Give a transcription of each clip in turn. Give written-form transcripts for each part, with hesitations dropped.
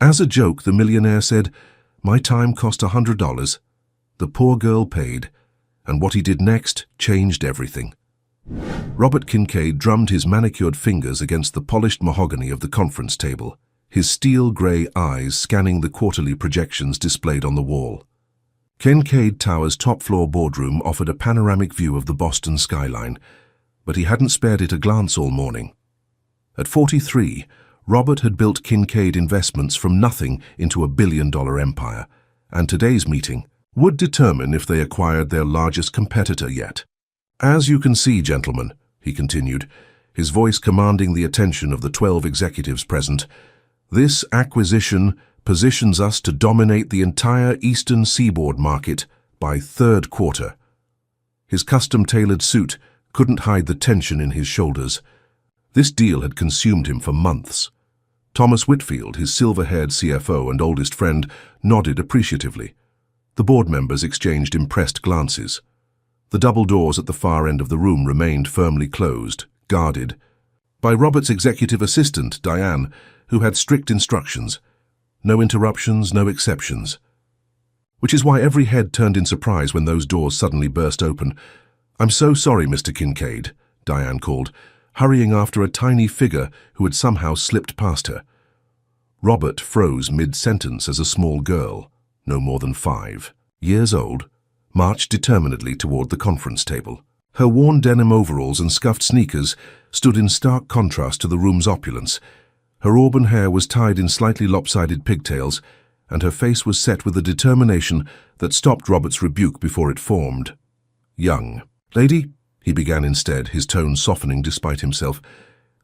As a joke, the millionaire said, "My time cost $100. The poor girl paid, and what he did next changed everything." Robert Kincaid drummed his manicured fingers against the polished mahogany of the conference table, his steel-grey eyes scanning the quarterly projections displayed on the wall. Kincaid Tower's top-floor boardroom offered a panoramic view of the Boston skyline, but he hadn't spared it a glance all morning. At 43, Robert had built Kincaid Investments from nothing into a billion-dollar empire, and today's meeting would determine if they acquired their largest competitor yet. "As you can see, gentlemen," he continued, his voice commanding the attention of the 12 executives present, "this acquisition positions us to dominate the entire Eastern Seaboard market by third quarter." His custom-tailored suit couldn't hide the tension in his shoulders. This deal had consumed him for months. Thomas Whitfield, his silver-haired CFO and oldest friend, nodded appreciatively. The board members exchanged impressed glances. The double doors at the far end of the room remained firmly closed, guarded by Robert's executive assistant, Diane, who had strict instructions. No interruptions, no exceptions. Which is why every head turned in surprise when those doors suddenly burst open. "I'm so sorry, Mr. Kincaid," Diane called, hurrying after a tiny figure who had somehow slipped past her. Robert froze mid-sentence as a small girl, no more than 5 years old, marched determinedly toward the conference table. Her worn denim overalls and scuffed sneakers stood in stark contrast to the room's opulence. Her auburn hair was tied in slightly lopsided pigtails, and her face was set with a determination that stopped Robert's rebuke before it formed. "Young lady," he began instead, his tone softening despite himself,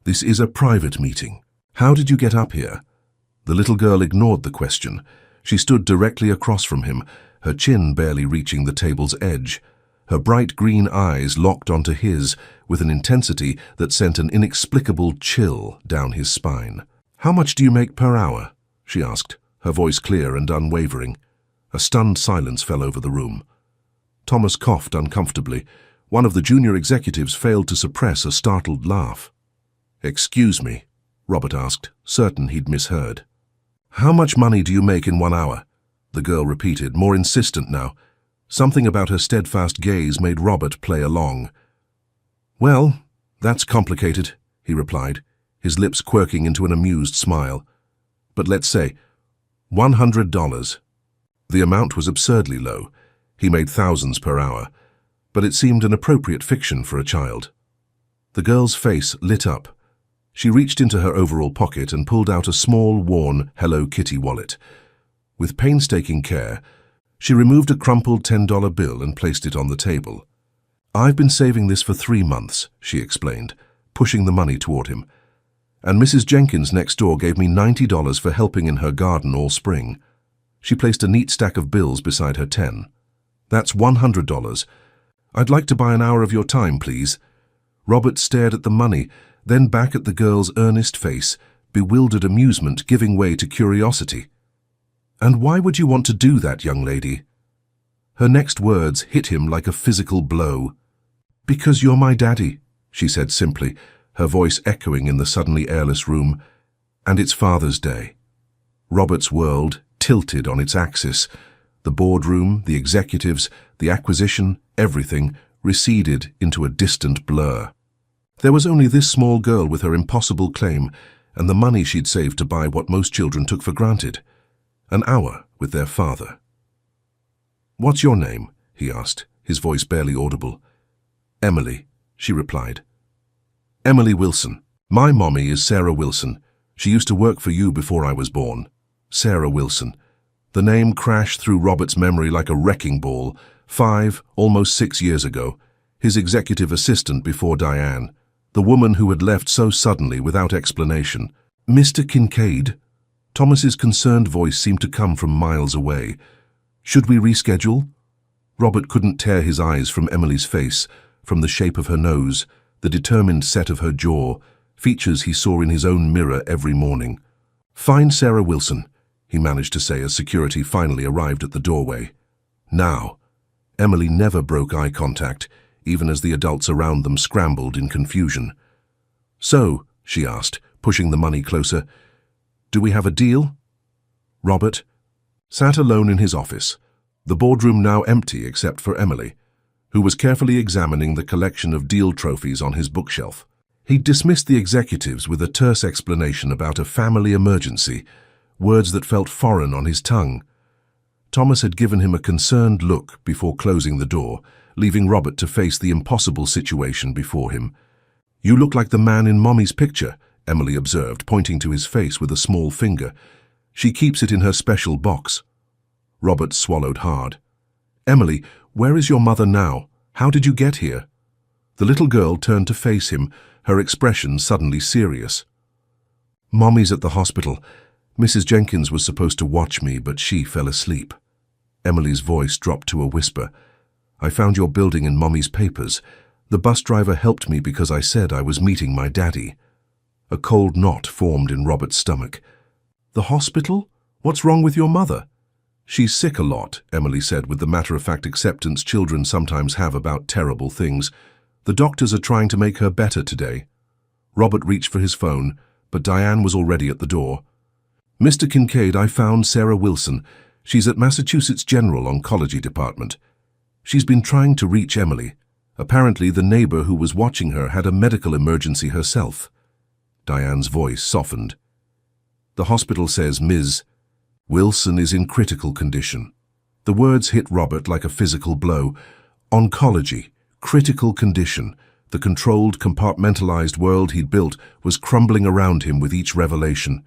"this is a private meeting. How did you get up here?" The little girl ignored the question. She stood directly across from him, her chin barely reaching the table's edge. Her bright green eyes locked onto his with an intensity that sent an inexplicable chill down his spine. "How much do you make per hour?" she asked, her voice clear and unwavering. A stunned silence fell over the room. Thomas coughed uncomfortably. One of the junior executives failed to suppress a startled laugh. "Excuse me," Robert asked, certain he'd misheard. "How much money do you make in 1 hour?" the girl repeated, more insistent now. Something about her steadfast gaze made Robert play along. "Well, that's complicated," he replied, his lips quirking into an amused smile. "But let's say $100. The amount was absurdly low. He made thousands per hour, but it seemed an appropriate fiction for a child. The girl's face lit up. She reached into her overall pocket and pulled out a small, worn Hello Kitty wallet. With painstaking care, she removed a crumpled $10 bill and placed it on the table. "I've been saving this for 3 months, she explained, pushing the money toward him. "And Mrs. Jenkins next door gave me $90 for helping in her garden all spring." She placed a neat stack of bills beside her 10. "That's $100. I'd like to buy an hour of your time, please." Robert stared at the money, then back at the girl's earnest face, bewildered amusement giving way to curiosity. "And why would you want to do that, young lady?" Her next words hit him like a physical blow. "Because you're my daddy," she said simply, her voice echoing in the suddenly airless room. "And it's Father's Day." Robert's world tilted on its axis. The boardroom, the executives, the acquisition, everything receded into a distant blur. There was only this small girl with her impossible claim and the money she'd saved to buy what most children took for granted. An hour with their father. "What's your name?" he asked, his voice barely audible. "Emily," she replied. "Emily Wilson. My mommy is Sarah Wilson. She used to work for you before I was born." Sarah Wilson. The name crashed through Robert's memory like a wrecking ball. 5, almost 6 years ago. His executive assistant before Diane. The woman who had left so suddenly without explanation. "Mr. Kincaid?" Thomas's concerned voice seemed to come from miles away. "Should we reschedule?" Robert couldn't tear his eyes from Emily's face, from the shape of her nose, the determined set of her jaw, features he saw in his own mirror every morning. "Fine, Sarah Wilson," he managed to say as security finally arrived at the doorway. "Now." Emily never broke eye contact, even as the adults around them scrambled in confusion. "So," she asked, pushing the money closer, "do we have a deal?" Robert sat alone in his office, the boardroom now empty except for Emily, who was carefully examining the collection of deal trophies on his bookshelf. He dismissed the executives with a terse explanation about a family emergency, words that felt foreign on his tongue. Thomas had given him a concerned look before closing the door, leaving Robert to face the impossible situation before him. "You look like the man in Mommy's picture," Emily observed, pointing to his face with a small finger. "She keeps it in her special box." Robert swallowed hard. "Emily, where is your mother now? How did you get here?" The little girl turned to face him, her expression suddenly serious. "Mommy's at the hospital. Mrs. Jenkins was supposed to watch me, but she fell asleep." Emily's voice dropped to a whisper. "I found your building in Mommy's papers. The bus driver helped me because I said I was meeting my daddy." A cold knot formed in Robert's stomach. "The hospital? What's wrong with your mother?" "She's sick a lot," Emily said with the matter-of-fact acceptance children sometimes have about terrible things. "The doctors are trying to make her better today." Robert reached for his phone, but Diane was already at the door. "Mr. Kincaid, I found Sarah Wilson. She's at Massachusetts General Oncology Department. She's been trying to reach Emily. Apparently the neighbor who was watching her had a medical emergency herself." Diane's voice softened. "The hospital says Ms. Wilson is in critical condition." The words hit Robert like a physical blow. Oncology, critical condition. The controlled, compartmentalized world he'd built was crumbling around him with each revelation.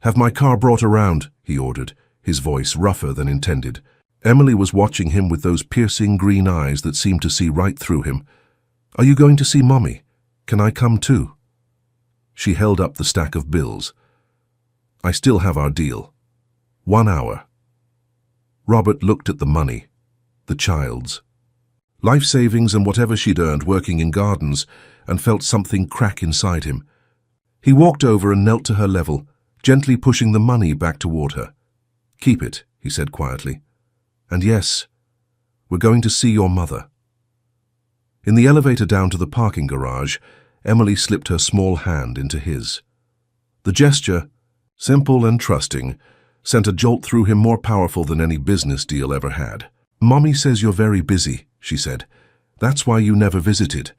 "Have my car brought around," he ordered, his voice rougher than intended. Emily was watching him with those piercing green eyes that seemed to see right through him. "Are you going to see Mommy? Can I come too?" She held up the stack of bills. "I still have our deal. 1 hour." Robert looked at the money, the child's. Life savings and whatever she'd earned working in gardens, and felt something crack inside him. He walked over and knelt to her level, gently pushing the money back toward her. "Keep it," he said quietly. "And yes, we're going to see your mother." In the elevator down to the parking garage, Emily slipped her small hand into his. The gesture, simple and trusting, sent a jolt through him more powerful than any business deal ever had. "Mommy says you're very busy," she said. "That's why you never visited."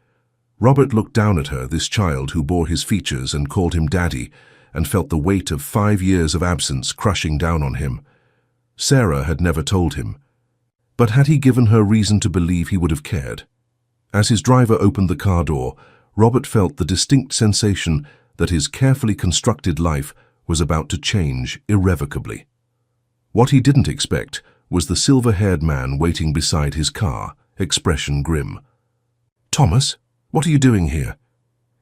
Robert looked down at her, this child who bore his features and called him Daddy, and felt the weight of 5 years of absence crushing down on him. Sarah had never told him. But had he given her reason to believe he would have cared? As his driver opened the car door, Robert felt the distinct sensation that his carefully constructed life was about to change irrevocably. What he didn't expect was the silver-haired man waiting beside his car, expression grim. "Thomas, what are you doing here?"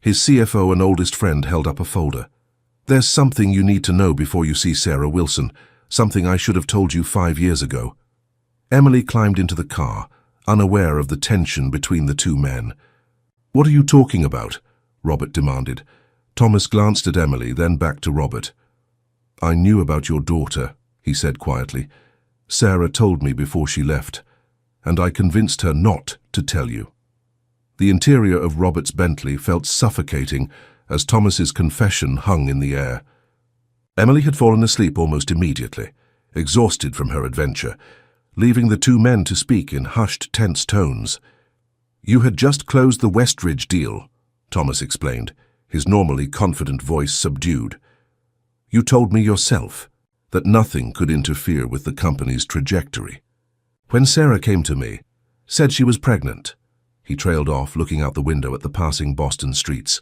His CFO and oldest friend held up a folder. "There's something you need to know before you see Sarah Wilson, something I should have told you 5 years ago." Emily climbed into the car, unaware of the tension between the two men. "What are you talking about?" Robert demanded. Thomas glanced at Emily, then back to Robert. "I knew about your daughter," he said quietly. "Sarah told me before she left, and I convinced her not to tell you." The interior of Robert's Bentley felt suffocating as Thomas's confession hung in the air. Emily had fallen asleep almost immediately, exhausted from her adventure, leaving the two men to speak in hushed, tense tones. "You had just closed the Westridge deal," Thomas explained, his normally confident voice subdued. "You told me yourself that nothing could interfere with the company's trajectory. When Sarah came to me, said she was pregnant." He trailed off, looking out the window at the passing Boston streets.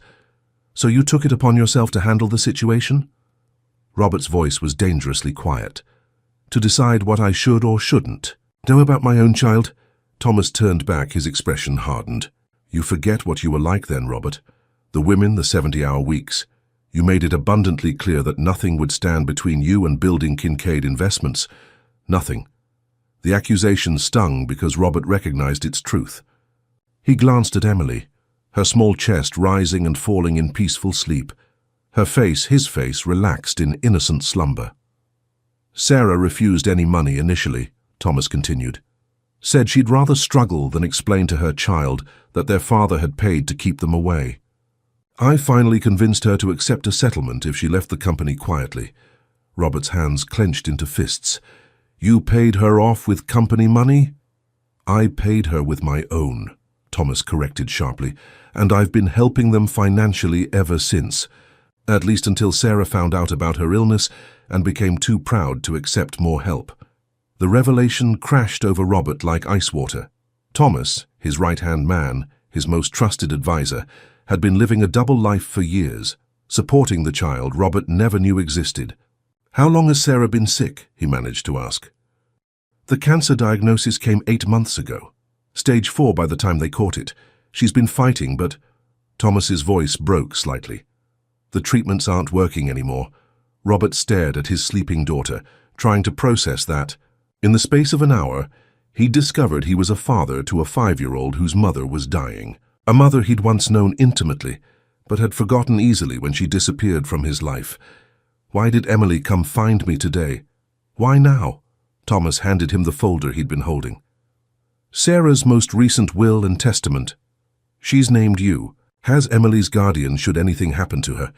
"So you took it upon yourself to handle the situation?" Robert's voice was dangerously quiet. "To decide what I should or shouldn't know about my own child?" Thomas turned back, his expression hardened. "You forget what you were like then, Robert. The women, the 70-hour weeks. You made it abundantly clear that nothing would stand between you and building Kincaid Investments. Nothing." The accusation stung because Robert recognized its truth. He glanced at Emily, her small chest rising and falling in peaceful sleep. Her face, his face, relaxed in innocent slumber. "Sarah refused any money initially," Thomas continued. "Said she'd rather struggle than explain to her child that their father had paid to keep them away. I finally convinced her to accept a settlement if she left the company quietly. Robert's hands clenched into fists. "You paid her off with company money?" "I paid her with my own," Thomas corrected sharply, "and I've been helping them financially ever since. At least until Sarah found out about her illness and became too proud to accept more help." The revelation crashed over Robert like ice water. Thomas, his right-hand man, his most trusted advisor, had been living a double life for years, supporting the child Robert never knew existed. "How long has Sarah been sick?" he managed to ask. "The cancer diagnosis came 8 months ago. Stage 4 by the time they caught it. She's been fighting, but—" Thomas's voice broke slightly. "The treatments aren't working anymore." Robert stared at his sleeping daughter, trying to process that. In the space of an hour, he discovered he was a father to a 5-year-old whose mother was dying. A mother he'd once known intimately, but had forgotten easily when she disappeared from his life. Why did Emily come find me today? Why now? Thomas handed him the folder he'd been holding. "Sarah's most recent will and testament. She's named you. Has Emily's guardian should anything happen to her."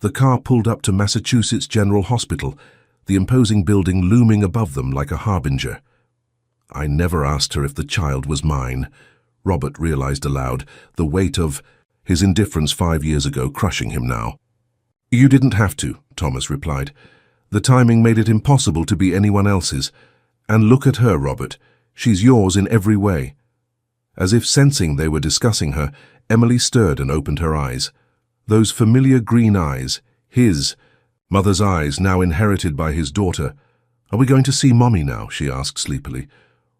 The car pulled up to Massachusetts General Hospital, the imposing building looming above them like a harbinger. "I never asked her if the child was mine," Robert realized aloud, the weight of his indifference 5 years ago crushing him now. "You didn't have to," Thomas replied. "The timing made it impossible to be anyone else's. And look at her, Robert. She's yours in every way." As if sensing they were discussing her, Emily stirred and opened her eyes. Those familiar green eyes, his, mother's eyes now inherited by his daughter. "Are we going to see Mommy now?" she asked sleepily.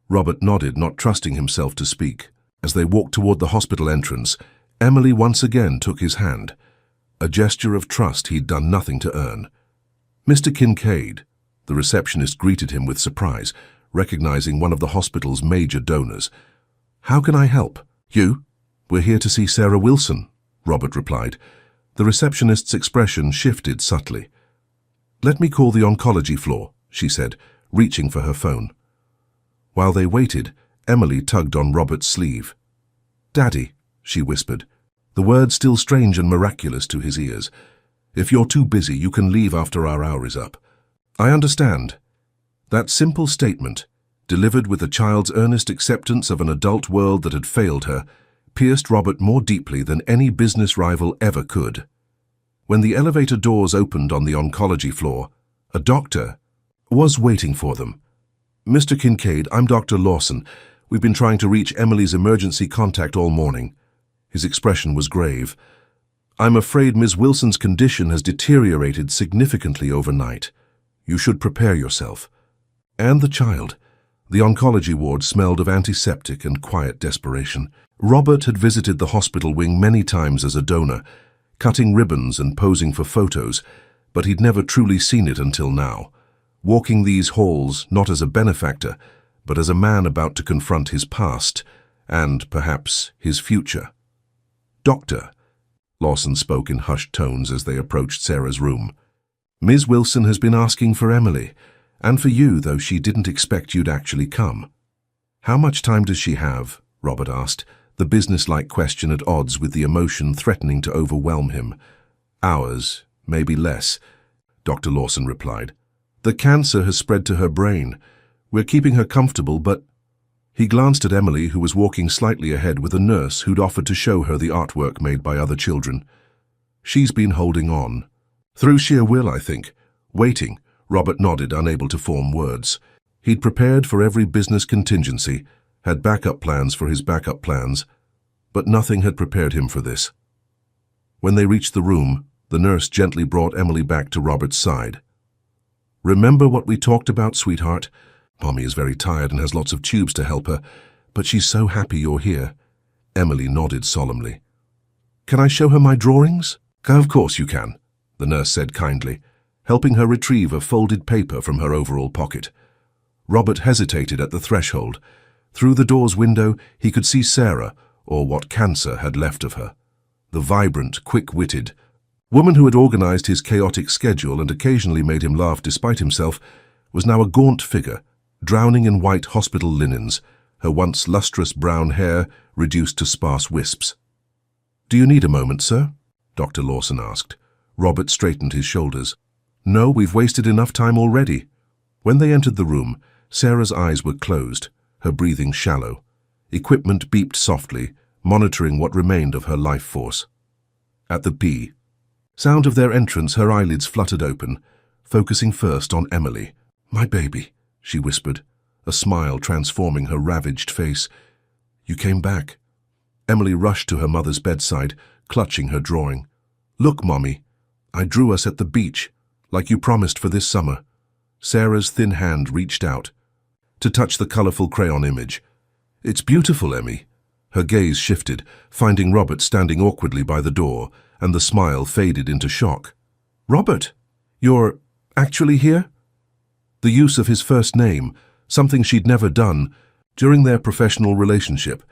Robert nodded, not trusting himself to speak. As they walked toward the hospital entrance, Emily once again took his hand, a gesture of trust he'd done nothing to earn. "Mr. Kincaid," the receptionist greeted him with surprise, recognizing one of the hospital's major donors. "How can I help?" "You? We're here to see Sarah Wilson," Robert replied. The receptionist's expression shifted subtly. "Let me call the oncology floor," she said, reaching for her phone. While they waited, Emily tugged on Robert's sleeve. "Daddy," she whispered, the word still strange and miraculous to his ears. "If you're too busy, you can leave after our hour is up." "I understand." That simple statement, delivered with a child's earnest acceptance of an adult world that had failed her, pierced Robert more deeply than any business rival ever could. When the elevator doors opened on the oncology floor, a doctor was waiting for them. "Mr. Kincaid, I'm Dr. Lawson. We've been trying to reach Emily's emergency contact all morning." His expression was grave. "I'm afraid Ms. Wilson's condition has deteriorated significantly overnight. You should prepare yourself." And the child. The oncology ward smelled of antiseptic and quiet desperation. Robert had visited the hospital wing many times as a donor, cutting ribbons and posing for photos, but he'd never truly seen it until now, walking these halls not as a benefactor, but as a man about to confront his past and, perhaps, his future. "Doctor," Lawson spoke in hushed tones as they approached Sarah's room. "Ms. Wilson has been asking for Emily, and for you, though she didn't expect you'd actually come." "How much time does she have?" Robert asked, the businesslike question at odds with the emotion threatening to overwhelm him. "Hours, maybe less," Dr. Lawson replied. "The cancer has spread to her brain. We're keeping her comfortable, but—" He glanced at Emily, who was walking slightly ahead with a nurse who'd offered to show her the artwork made by other children. "She's been holding on. Through sheer will, I think. Waiting." Robert nodded, unable to form words. He'd prepared for every business contingency, had backup plans for his backup plans, but nothing had prepared him for this. When they reached the room, the nurse gently brought Emily back to Robert's side. "Remember what we talked about, sweetheart? Mommy is very tired and has lots of tubes to help her, but she's so happy you're here." Emily nodded solemnly. "Can I show her my drawings?" "Of course you can," the nurse said kindly, helping her retrieve a folded paper from her overall pocket. Robert hesitated at the threshold. Through the door's window, he could see Sarah, or what cancer had left of her. The vibrant, quick-witted woman who had organized his chaotic schedule and occasionally made him laugh despite himself was now a gaunt figure, drowning in white hospital linens, her once lustrous brown hair reduced to sparse wisps. "Do you need a moment, sir?" Dr. Lawson asked. Robert straightened his shoulders. No, we've wasted enough time already. When they entered the room, Sarah's eyes were closed, her breathing shallow. Equipment beeped softly, monitoring what remained of her life force. At the P. sound of their entrance, her eyelids fluttered open, focusing first on Emily. "My baby," she whispered, a smile transforming her ravaged face. "You came back." Emily rushed to her mother's bedside, clutching her drawing. "Look, Mommy, I drew us at the beach, like you promised for this summer." Sarah's thin hand reached out to touch the colorful crayon image. "It's beautiful, Emmy." Her gaze shifted, finding Robert standing awkwardly by the door, and the smile faded into shock. "Robert, you're actually here?" The use of his first name, something she'd never done during their professional relationship,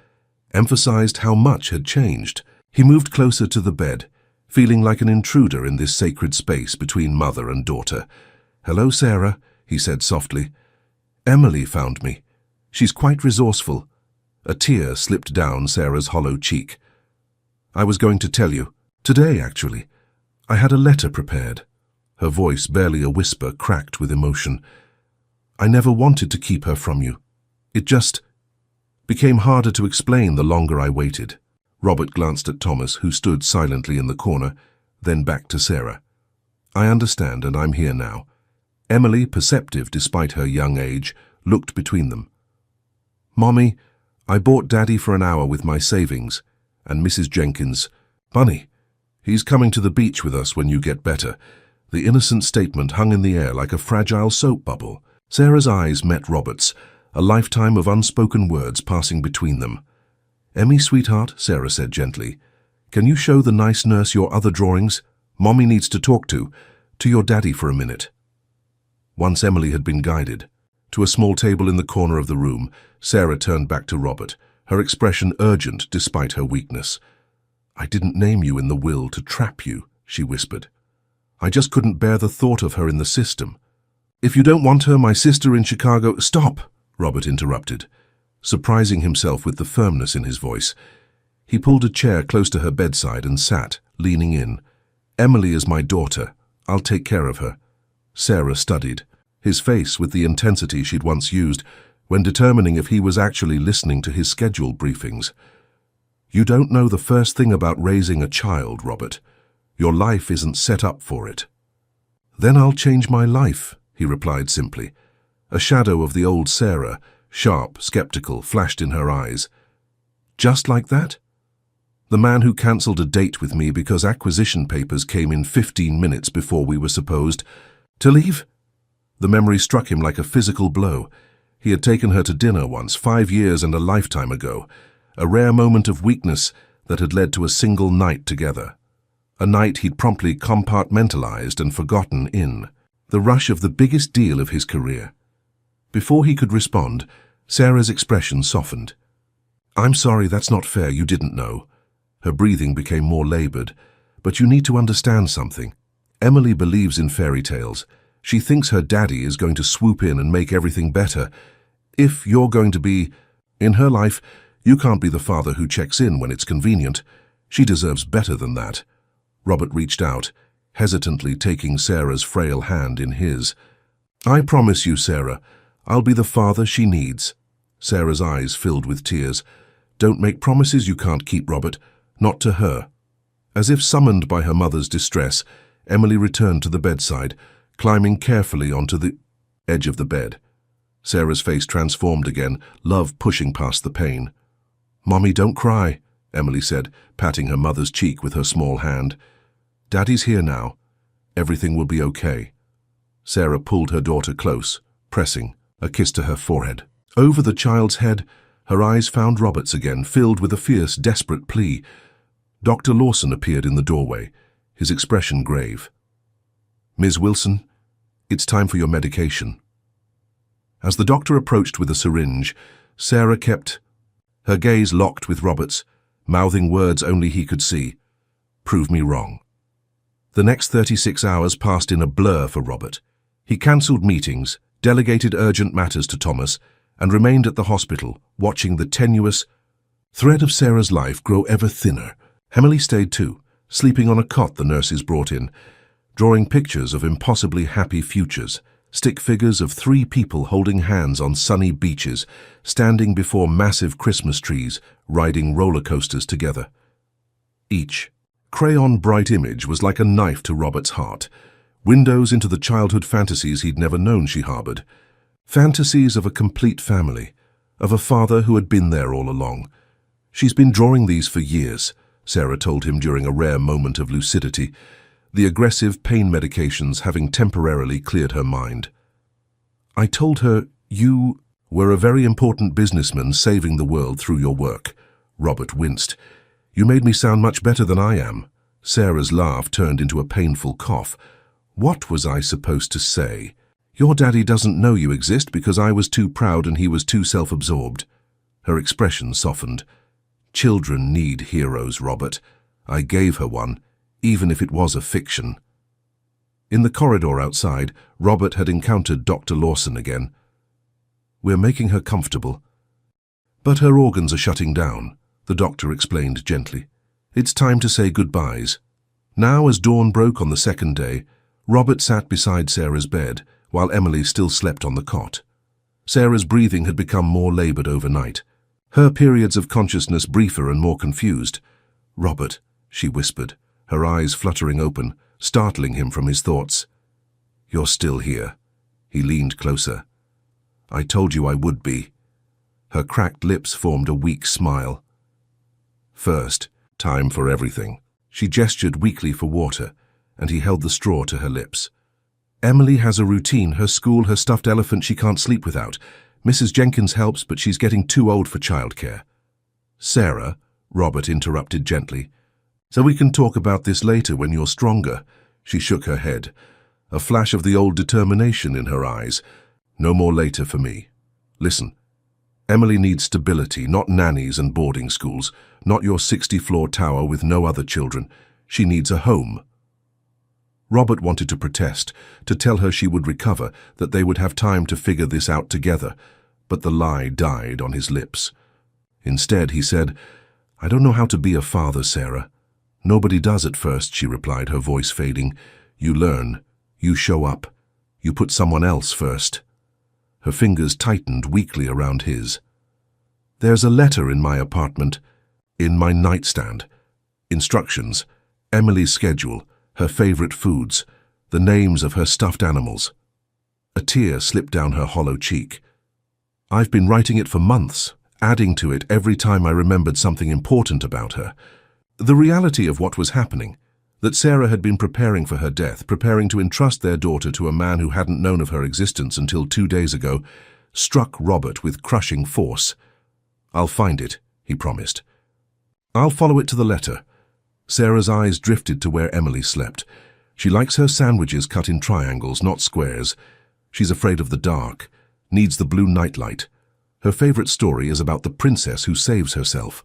emphasized how much had changed. He moved closer to the bed, feeling like an intruder in this sacred space between mother and daughter. "Hello, Sarah," he said softly. "Emily found me. She's quite resourceful." A tear slipped down Sarah's hollow cheek. "I was going to tell you. Today, actually. I had a letter prepared." Her voice, barely a whisper, cracked with emotion. "I never wanted to keep her from you. It just became harder to explain the longer I waited." Robert glanced at Thomas, who stood silently in the corner, then back to Sarah. "I understand, and I'm here now." Emily, perceptive despite her young age, looked between them. "Mommy, I bought Daddy for an hour with my savings, and Mrs. Jenkins, Bunny, he's coming to the beach with us when you get better." The innocent statement hung in the air like a fragile soap bubble. Sarah's eyes met Robert's, a lifetime of unspoken words passing between them. "Emmy, sweetheart," Sarah said gently, "can you show the nice nurse your other drawings? Mommy needs to talk to your daddy for a minute." Once Emily had been guided to a small table in the corner of the room, Sarah turned back to Robert, her expression urgent despite her weakness. "I didn't name you in the will to trap you," she whispered. "I just couldn't bear the thought of her in the system. If you don't want her, my sister in Chicago—" "Stop!" Robert interrupted, surprising himself with the firmness in his voice. He pulled a chair close to her bedside and sat, leaning in. "Emily is my daughter. I'll take care of her." Sarah studied his face with the intensity she'd once used when determining if he was actually listening to his scheduled briefings. "You don't know the first thing about raising a child, Robert. Your life isn't set up for it." "Then I'll change my life," he replied simply. A shadow of the old Sarah, sharp, skeptical, flashed in her eyes. "Just like that? The man who cancelled a date with me because acquisition papers came in 15 minutes before we were supposed to leave?" The memory struck him like a physical blow. He had taken her to dinner once, 5 years and a lifetime ago, a rare moment of weakness that had led to a single night together. A night he'd promptly compartmentalized and forgotten in the rush of the biggest deal of his career. Before he could respond, Sarah's expression softened. "I'm sorry, that's not fair, you didn't know." Her breathing became more labored. "But you need to understand something. Emily believes in fairy tales. She thinks her daddy is going to swoop in and make everything better. If you're going to be in her life, you can't be the father who checks in when it's convenient. She deserves better than that." Robert reached out, hesitantly taking Sarah's frail hand in his. "I promise you, Sarah, I'll be the father she needs." Sarah's eyes filled with tears. "Don't make promises you can't keep, Robert. Not to her." As if summoned by her mother's distress, Emily returned to the bedside, climbing carefully onto the edge of the bed. Sarah's face transformed again, love pushing past the pain. "Mommy, don't cry," Emily said, patting her mother's cheek with her small hand. "Daddy's here now. Everything will be okay." Sarah pulled her daughter close, pressing a kiss to her forehead. Over the child's head, her eyes found Robert's again, filled with a fierce, desperate plea. Dr. Lawson appeared in the doorway, his expression grave. "Ms. Wilson, it's time for your medication." As the doctor approached with a syringe, Sarah kept her gaze locked with Robert's, mouthing words only he could see. "Prove me wrong." The next 36 hours passed in a blur for Robert. He cancelled meetings, delegated urgent matters to Thomas, and remained at the hospital, watching the tenuous thread of Sarah's life grow ever thinner. Emily stayed too, sleeping on a cot the nurses brought in. drawing pictures of impossibly happy futures, stick figures of 3 people holding hands on sunny beaches, standing before massive Christmas trees, riding roller coasters together. Each crayon bright image was like a knife to Robert's heart, windows into the childhood fantasies he'd never known she harbored. Fantasies of a complete family, of a father who had been there all along. "She's been drawing these for years," Sarah told him during a rare moment of lucidity, the aggressive pain medications having temporarily cleared her mind. "I told her, you were a very important businessman saving the world through your work." Robert winced. "You made me sound much better than I am." Sarah's laugh turned into a painful cough. "What was I supposed to say? Your daddy doesn't know you exist because I was too proud and he was too self-absorbed." Her expression softened. "Children need heroes, Robert. I gave her one, even if it was a fiction." In the corridor outside, Robert had encountered Dr. Lawson again. "We're making her comfortable. But her organs are shutting down," the doctor explained gently. "It's time to say goodbyes." Now, as dawn broke on the second day, Robert sat beside Sarah's bed, while Emily still slept on the cot. Sarah's breathing had become more labored overnight, her periods of consciousness briefer and more confused. "Robert," she whispered, her eyes fluttering open, startling him from his thoughts. "You're still here." He leaned closer. "I told you I would be." Her cracked lips formed a weak smile. "First, time for everything." She gestured weakly for water, and he held the straw to her lips. "Emily has a routine, her school, her stuffed elephant she can't sleep without. Mrs. Jenkins helps, but she's getting too old for childcare." "Sarah," Robert interrupted gently, "so we can talk about this later when you're stronger." She shook her head, a flash of the old determination in her eyes. "No more later for me. Listen, Emily needs stability, not nannies and boarding schools, not your 60-floor tower with no other children. She needs a home." Robert wanted to protest, to tell her she would recover, that they would have time to figure this out together, but the lie died on his lips. Instead, he said, "I don't know how to be a father, Sarah." "Nobody does at first," she replied, her voice fading. "You learn. You show up. You put someone else first." Her fingers tightened weakly around his. "There's a letter in my apartment, in my nightstand. Instructions, Emily's schedule, her favorite foods, the names of her stuffed animals." A tear slipped down her hollow cheek. "I've been writing it for months, adding to it every time I remembered something important about her." The reality of what was happening, that Sarah had been preparing for her death, preparing to entrust their daughter to a man who hadn't known of her existence until 2 days ago, struck Robert with crushing force. "I'll find it," he promised. "I'll follow it to the letter." Sarah's eyes drifted to where Emily slept. "She likes her sandwiches cut in triangles, not squares. She's afraid of the dark, needs the blue nightlight. Her favorite story is about the princess who saves herself."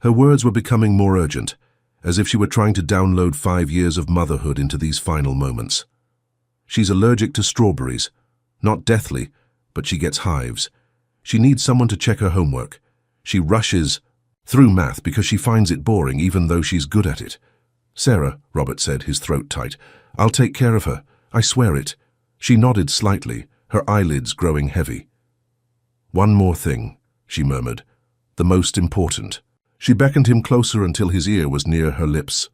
Her words were becoming more urgent, as if she were trying to download 5 years of motherhood into these final moments. "She's allergic to strawberries. Not deathly, but she gets hives. She needs someone to check her homework. She rushes through math because she finds it boring even though she's good at it." "Sarah," Robert said, his throat tight, "I'll take care of her. I swear it." She nodded slightly, her eyelids growing heavy. "One more thing," she murmured. "The most important." She beckoned him closer until his ear was near her lips.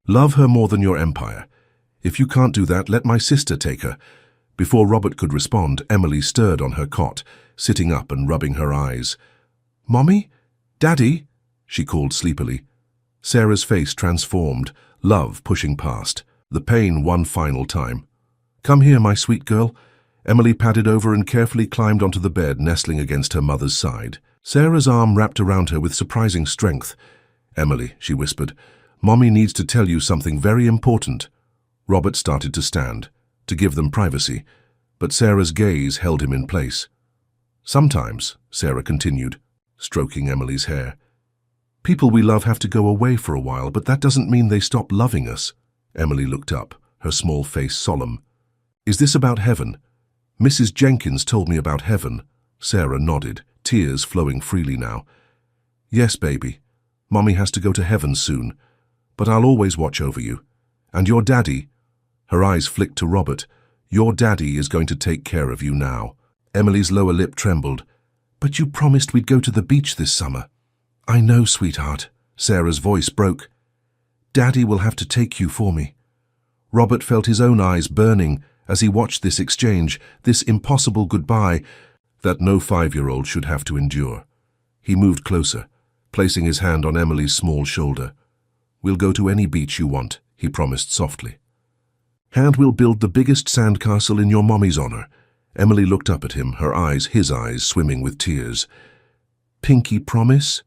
"Love her more than your empire. If you can't do that, let my sister take her." Before Robert could respond, Emily stirred on her cot, sitting up and rubbing her eyes. "Mommy? Daddy?" she called sleepily. Sarah's face transformed, love pushing past, the pain one final time. "Come here, my sweet girl." Emily padded over and carefully climbed onto the bed, nestling against her mother's side. Sarah's arm wrapped around her with surprising strength. "Emily," she whispered, "Mommy needs to tell you something very important." Robert started to stand, to give them privacy, but Sarah's gaze held him in place. "Sometimes," Sarah continued, stroking Emily's hair, "people we love have to go away for a while, but that doesn't mean they stop loving us." Emily looked up, her small face solemn. "Is this about heaven?" "Mrs. Jenkins told me about heaven." Sarah nodded, tears flowing freely now. "Yes, baby. Mommy has to go to heaven soon, but I'll always watch over you. And your daddy." Her eyes flicked to Robert. "Your daddy is going to take care of you now." Emily's lower lip trembled. "But you promised we'd go to the beach this summer." "I know, sweetheart." Sarah's voice broke. "Daddy will have to take you for me." Robert felt his own eyes burning as he watched this exchange, this impossible goodbye that no 5-year-old should have to endure. He moved closer, placing his hand on Emily's small shoulder. "We'll go to any beach you want," he promised softly. "And we'll build the biggest sandcastle in your mommy's honor." Emily looked up at him, his eyes swimming with tears. "Pinky promise?"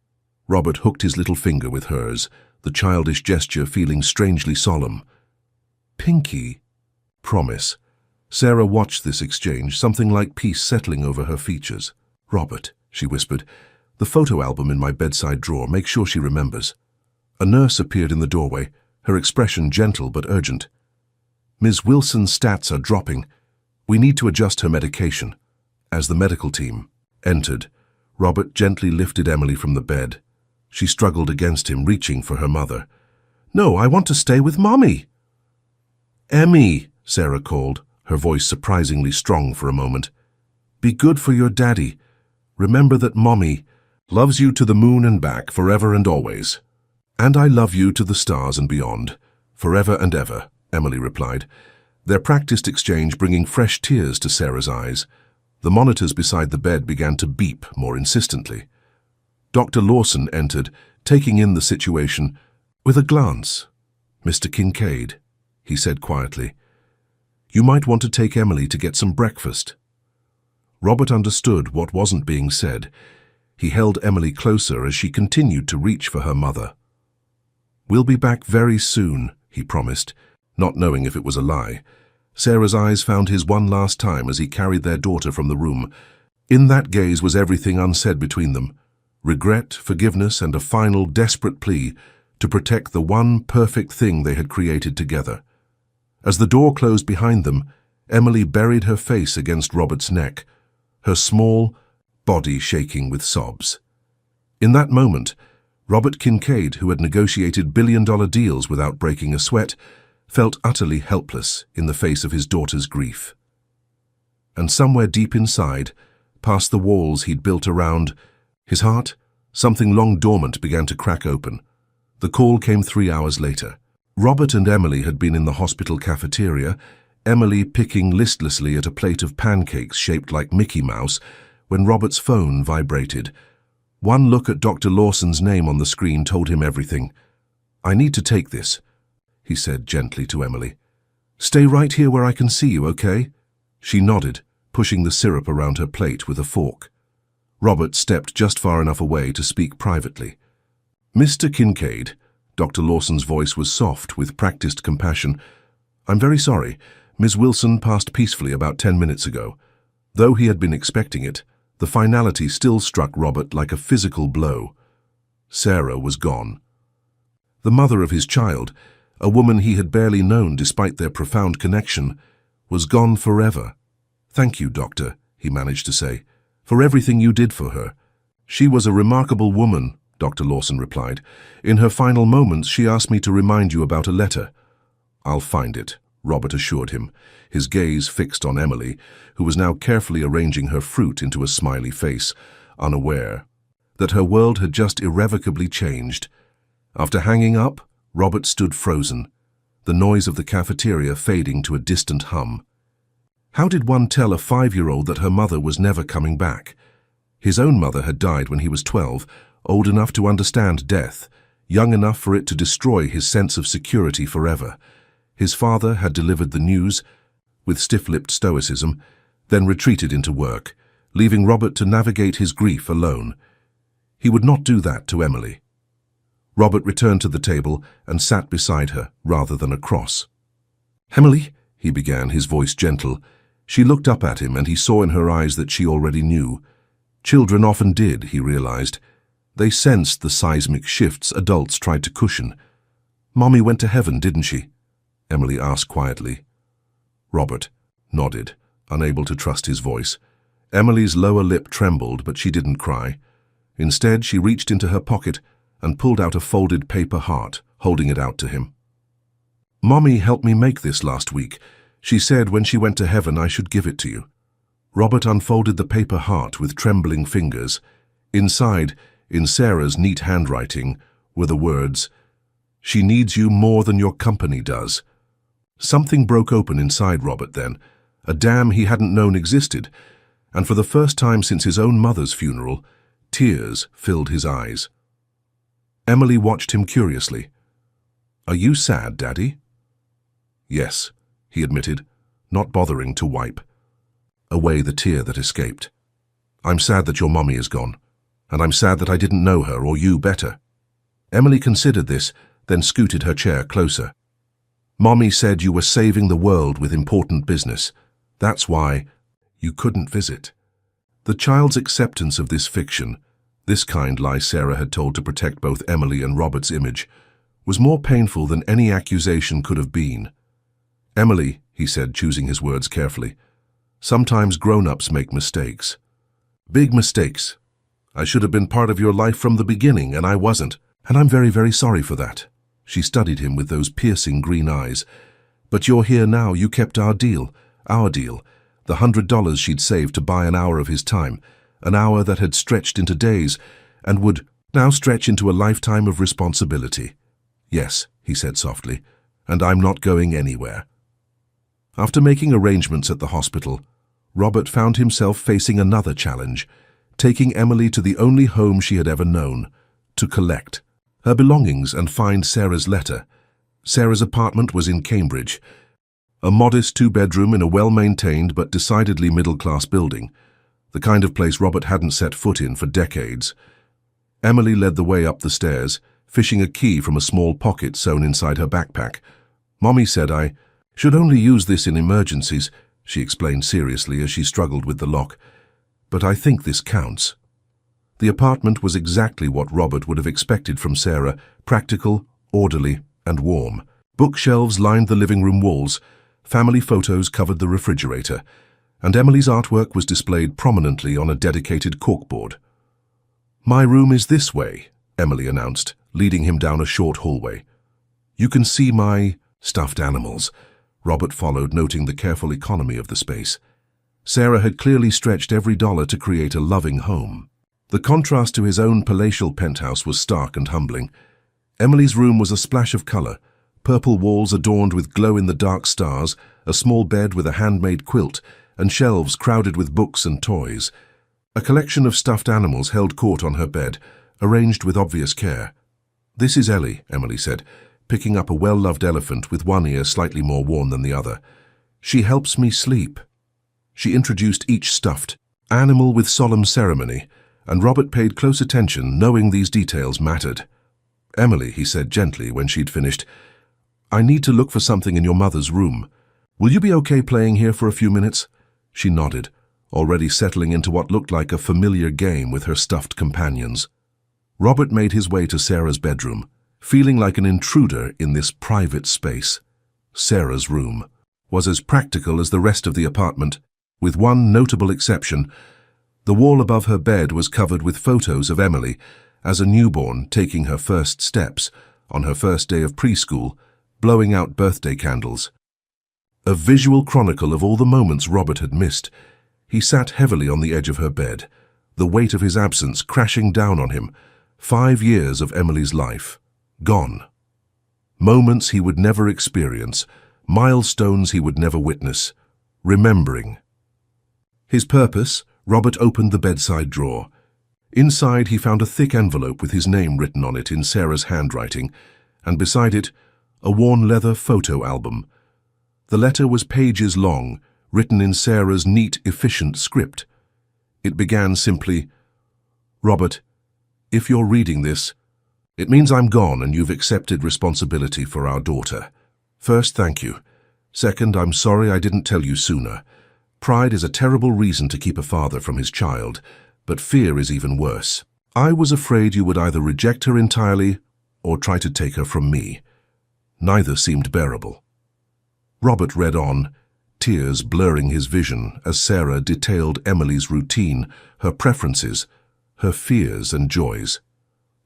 Robert hooked his little finger with hers, the childish gesture feeling strangely solemn. "Pinky promise." Sarah watched this exchange, something like peace settling over her features. "Robert," she whispered, "the photo album in my bedside drawer, make sure she remembers." A nurse appeared in the doorway, her expression gentle but urgent. "Ms. Wilson's stats are dropping. We need to adjust her medication." As the medical team entered, Robert gently lifted Emily from the bed. She struggled against him, reaching for her mother. "No, I want to stay with Mommy." "Emmy," Sarah called, her voice surprisingly strong for a moment. "Be good for your daddy. Remember that Mommy loves you to the moon and back, forever and always." "And I love you to the stars and beyond, forever and ever," Emily replied, their practiced exchange bringing fresh tears to Sarah's eyes. The monitors beside the bed began to beep more insistently. Dr. Lawson entered, taking in the situation with a glance. "Mr. Kincaid," he said quietly, "you might want to take Emily to get some breakfast." Robert understood what wasn't being said. He held Emily closer as she continued to reach for her mother. "We'll be back very soon," he promised, not knowing if it was a lie. Sarah's eyes found his one last time as he carried their daughter from the room. In that gaze was everything unsaid between them: regret, forgiveness, and a final desperate plea to protect the one perfect thing they had created together. As the door closed behind them, Emily buried her face against Robert's neck, her small body shaking with sobs. In that moment, Robert Kincaid, who had negotiated billion-dollar deals without breaking a sweat, felt utterly helpless in the face of his daughter's grief. And somewhere deep inside, past the walls he'd built around his heart, something long dormant began to crack open. The call came 3 hours later. Robert and Emily had been in the hospital cafeteria, Emily picking listlessly at a plate of pancakes shaped like Mickey Mouse, when Robert's phone vibrated. One look at Dr. Lawson's name on the screen told him everything. "I need to take this," he said gently to Emily. "Stay right here where I can see you, okay?" She nodded, pushing the syrup around her plate with a fork. Robert stepped just far enough away to speak privately. "Mr. Kincaid," Dr. Lawson's voice was soft with practiced compassion. "I'm very sorry. Ms. Wilson passed peacefully about 10 minutes ago." Though he had been expecting it, the finality still struck Robert like a physical blow. Sarah was gone. The mother of his child, a woman he had barely known despite their profound connection, was gone forever. "Thank you, Doctor," he managed to say, "for everything you did for her." "She was a remarkable woman," Dr. Lawson replied. "In her final moments, she asked me to remind you about a letter." "I'll find it," Robert assured him, his gaze fixed on Emily, who was now carefully arranging her fruit into a smiley face, unaware that her world had just irrevocably changed. After hanging up, Robert stood frozen, the noise of the cafeteria fading to a distant hum. How did one tell a 5-year-old that her mother was never coming back? His own mother had died when he was 12, old enough to understand death, young enough for it to destroy his sense of security forever. His father had delivered the news with stiff-lipped stoicism, then retreated into work, leaving Robert to navigate his grief alone. He would not do that to Emily. Robert returned to the table and sat beside her rather than across. "Emily," he began, his voice gentle. She looked up at him and he saw in her eyes that she already knew. Children often did, he realized. They sensed the seismic shifts adults tried to cushion. "Mommy went to heaven, didn't she?" Emily asked quietly. Robert nodded, unable to trust his voice. Emily's lower lip trembled, but she didn't cry. Instead, she reached into her pocket and pulled out a folded paper heart, holding it out to him. "Mommy helped me make this last week. She said when she went to heaven I should give it to you." Robert unfolded the paper heart with trembling fingers. Inside, in Sarah's neat handwriting, were the words, "She needs you more than your company does." Something broke open inside Robert then, a dam he hadn't known existed, and for the first time since his own mother's funeral, tears filled his eyes. Emily watched him curiously. "Are you sad, Daddy?" "Yes," he admitted, not bothering to wipe away the tear that escaped. "I'm sad that your mommy is gone, and I'm sad that I didn't know her or you better." Emily considered this, then scooted her chair closer. "Mommy said you were saving the world with important business. That's why you couldn't visit." The child's acceptance of this fiction, this kind lie Sarah had told to protect both Emily and Robert's image, was more painful than any accusation could have been. "Emily," he said, choosing his words carefully, "sometimes grown-ups make mistakes. Big mistakes. I should have been part of your life from the beginning, and I wasn't. And I'm very, very sorry for that." She studied him with those piercing green eyes. "But you're here now. You kept our deal, the $100 she'd saved to buy an hour of his time, an hour that had stretched into days and would now stretch into a lifetime of responsibility." "Yes," he said softly, "and I'm not going anywhere." After making arrangements at the hospital, Robert found himself facing another challenge, taking Emily to the only home she had ever known, to collect her belongings and find Sarah's letter. Sarah's apartment was in Cambridge, a modest two-bedroom in a well-maintained but decidedly middle-class building, the kind of place Robert hadn't set foot in for decades. Emily led the way up the stairs, fishing a key from a small pocket sewn inside her backpack. "Mommy said I should only use this in emergencies," she explained seriously as she struggled with the lock. "But I think this counts." The apartment was exactly what Robert would have expected from Sarah, practical, orderly, and warm. Bookshelves lined the living room walls, family photos covered the refrigerator, and Emily's artwork was displayed prominently on a dedicated corkboard. "My room is this way," Emily announced, leading him down a short hallway. "You can see my stuffed animals." Robert followed, noting the careful economy of the space. Sarah had clearly stretched every dollar to create a loving home. The contrast to his own palatial penthouse was stark and humbling. Emily's room was a splash of color, purple walls adorned with glow-in-the-dark stars, a small bed with a handmade quilt, and shelves crowded with books and toys. A collection of stuffed animals held court on her bed, arranged with obvious care. "This is Ellie," Emily said, picking up a well-loved elephant with one ear slightly more worn than the other. "She helps me sleep." She introduced each stuffed animal with solemn ceremony, and Robert paid close attention, knowing these details mattered. "Emily," he said gently when she'd finished, "I need to look for something in your mother's room. Will you be okay playing here for a few minutes?" She nodded, already settling into what looked like a familiar game with her stuffed companions. Robert made his way to Sarah's bedroom, feeling like an intruder in this private space. Sarah's room was as practical as the rest of the apartment, with one notable exception. The wall above her bed was covered with photos of Emily as a newborn taking her first steps, on her first day of preschool, blowing out birthday candles. A visual chronicle of all the moments Robert had missed. He sat heavily on the edge of her bed, the weight of his absence crashing down on him. 5 years of Emily's life, gone. Moments he would never experience, milestones he would never witness, remembering. His purpose, Robert opened the bedside drawer. Inside he found a thick envelope with his name written on it in Sarah's handwriting, and beside it, a worn leather photo album. The letter was pages long, written in Sarah's neat, efficient script. It began simply, "Robert, if you're reading this, it means I'm gone and you've accepted responsibility for our daughter. First, thank you. Second, I'm sorry I didn't tell you sooner. Pride is a terrible reason to keep a father from his child, but fear is even worse. I was afraid you would either reject her entirely or try to take her from me. Neither seemed bearable." Robert read on, tears blurring his vision as Sarah detailed Emily's routine, her preferences, her fears and joys.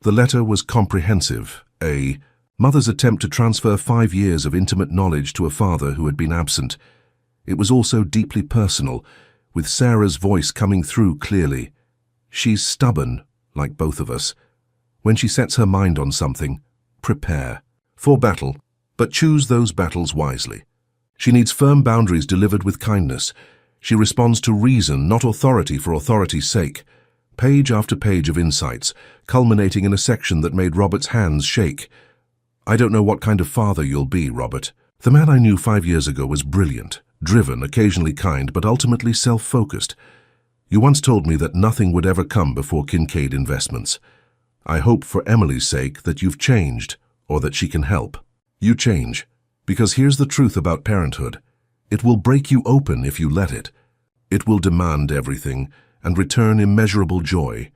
The letter was comprehensive, a Mother's attempt to transfer 5 years of intimate knowledge to a father who had been absent. It was also deeply personal, with Sarah's voice coming through clearly. She's stubborn, like both of us. When she sets her mind on something, prepare for battle, but choose those battles wisely. She needs firm boundaries delivered with kindness. She responds to reason, not authority for authority's sake. Page after page of insights, culminating in a section that made Robert's hands shake. I don't know what kind of father you'll be, Robert. The man I knew 5 years ago was brilliant, driven, occasionally kind, but ultimately self-focused. You once told me that nothing would ever come before Kincaid Investments. I hope for Emily's sake that you've changed, or that she can help. You change, because here's the truth about parenthood. It will break you open if you let it. It will demand everything and return immeasurable joy.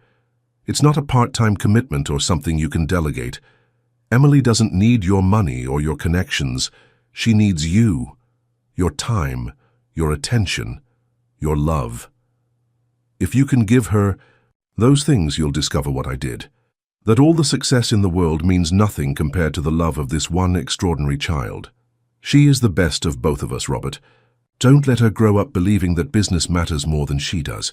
It's not a part-time commitment or something you can delegate. Emily doesn't need your money or your connections. She needs you, your time, your attention, your love. If you can give her those things, you'll discover what I did. That all the success in the world means nothing compared to the love of this one extraordinary child. She is the best of both of us, Robert. Don't let her grow up believing that business matters more than she does.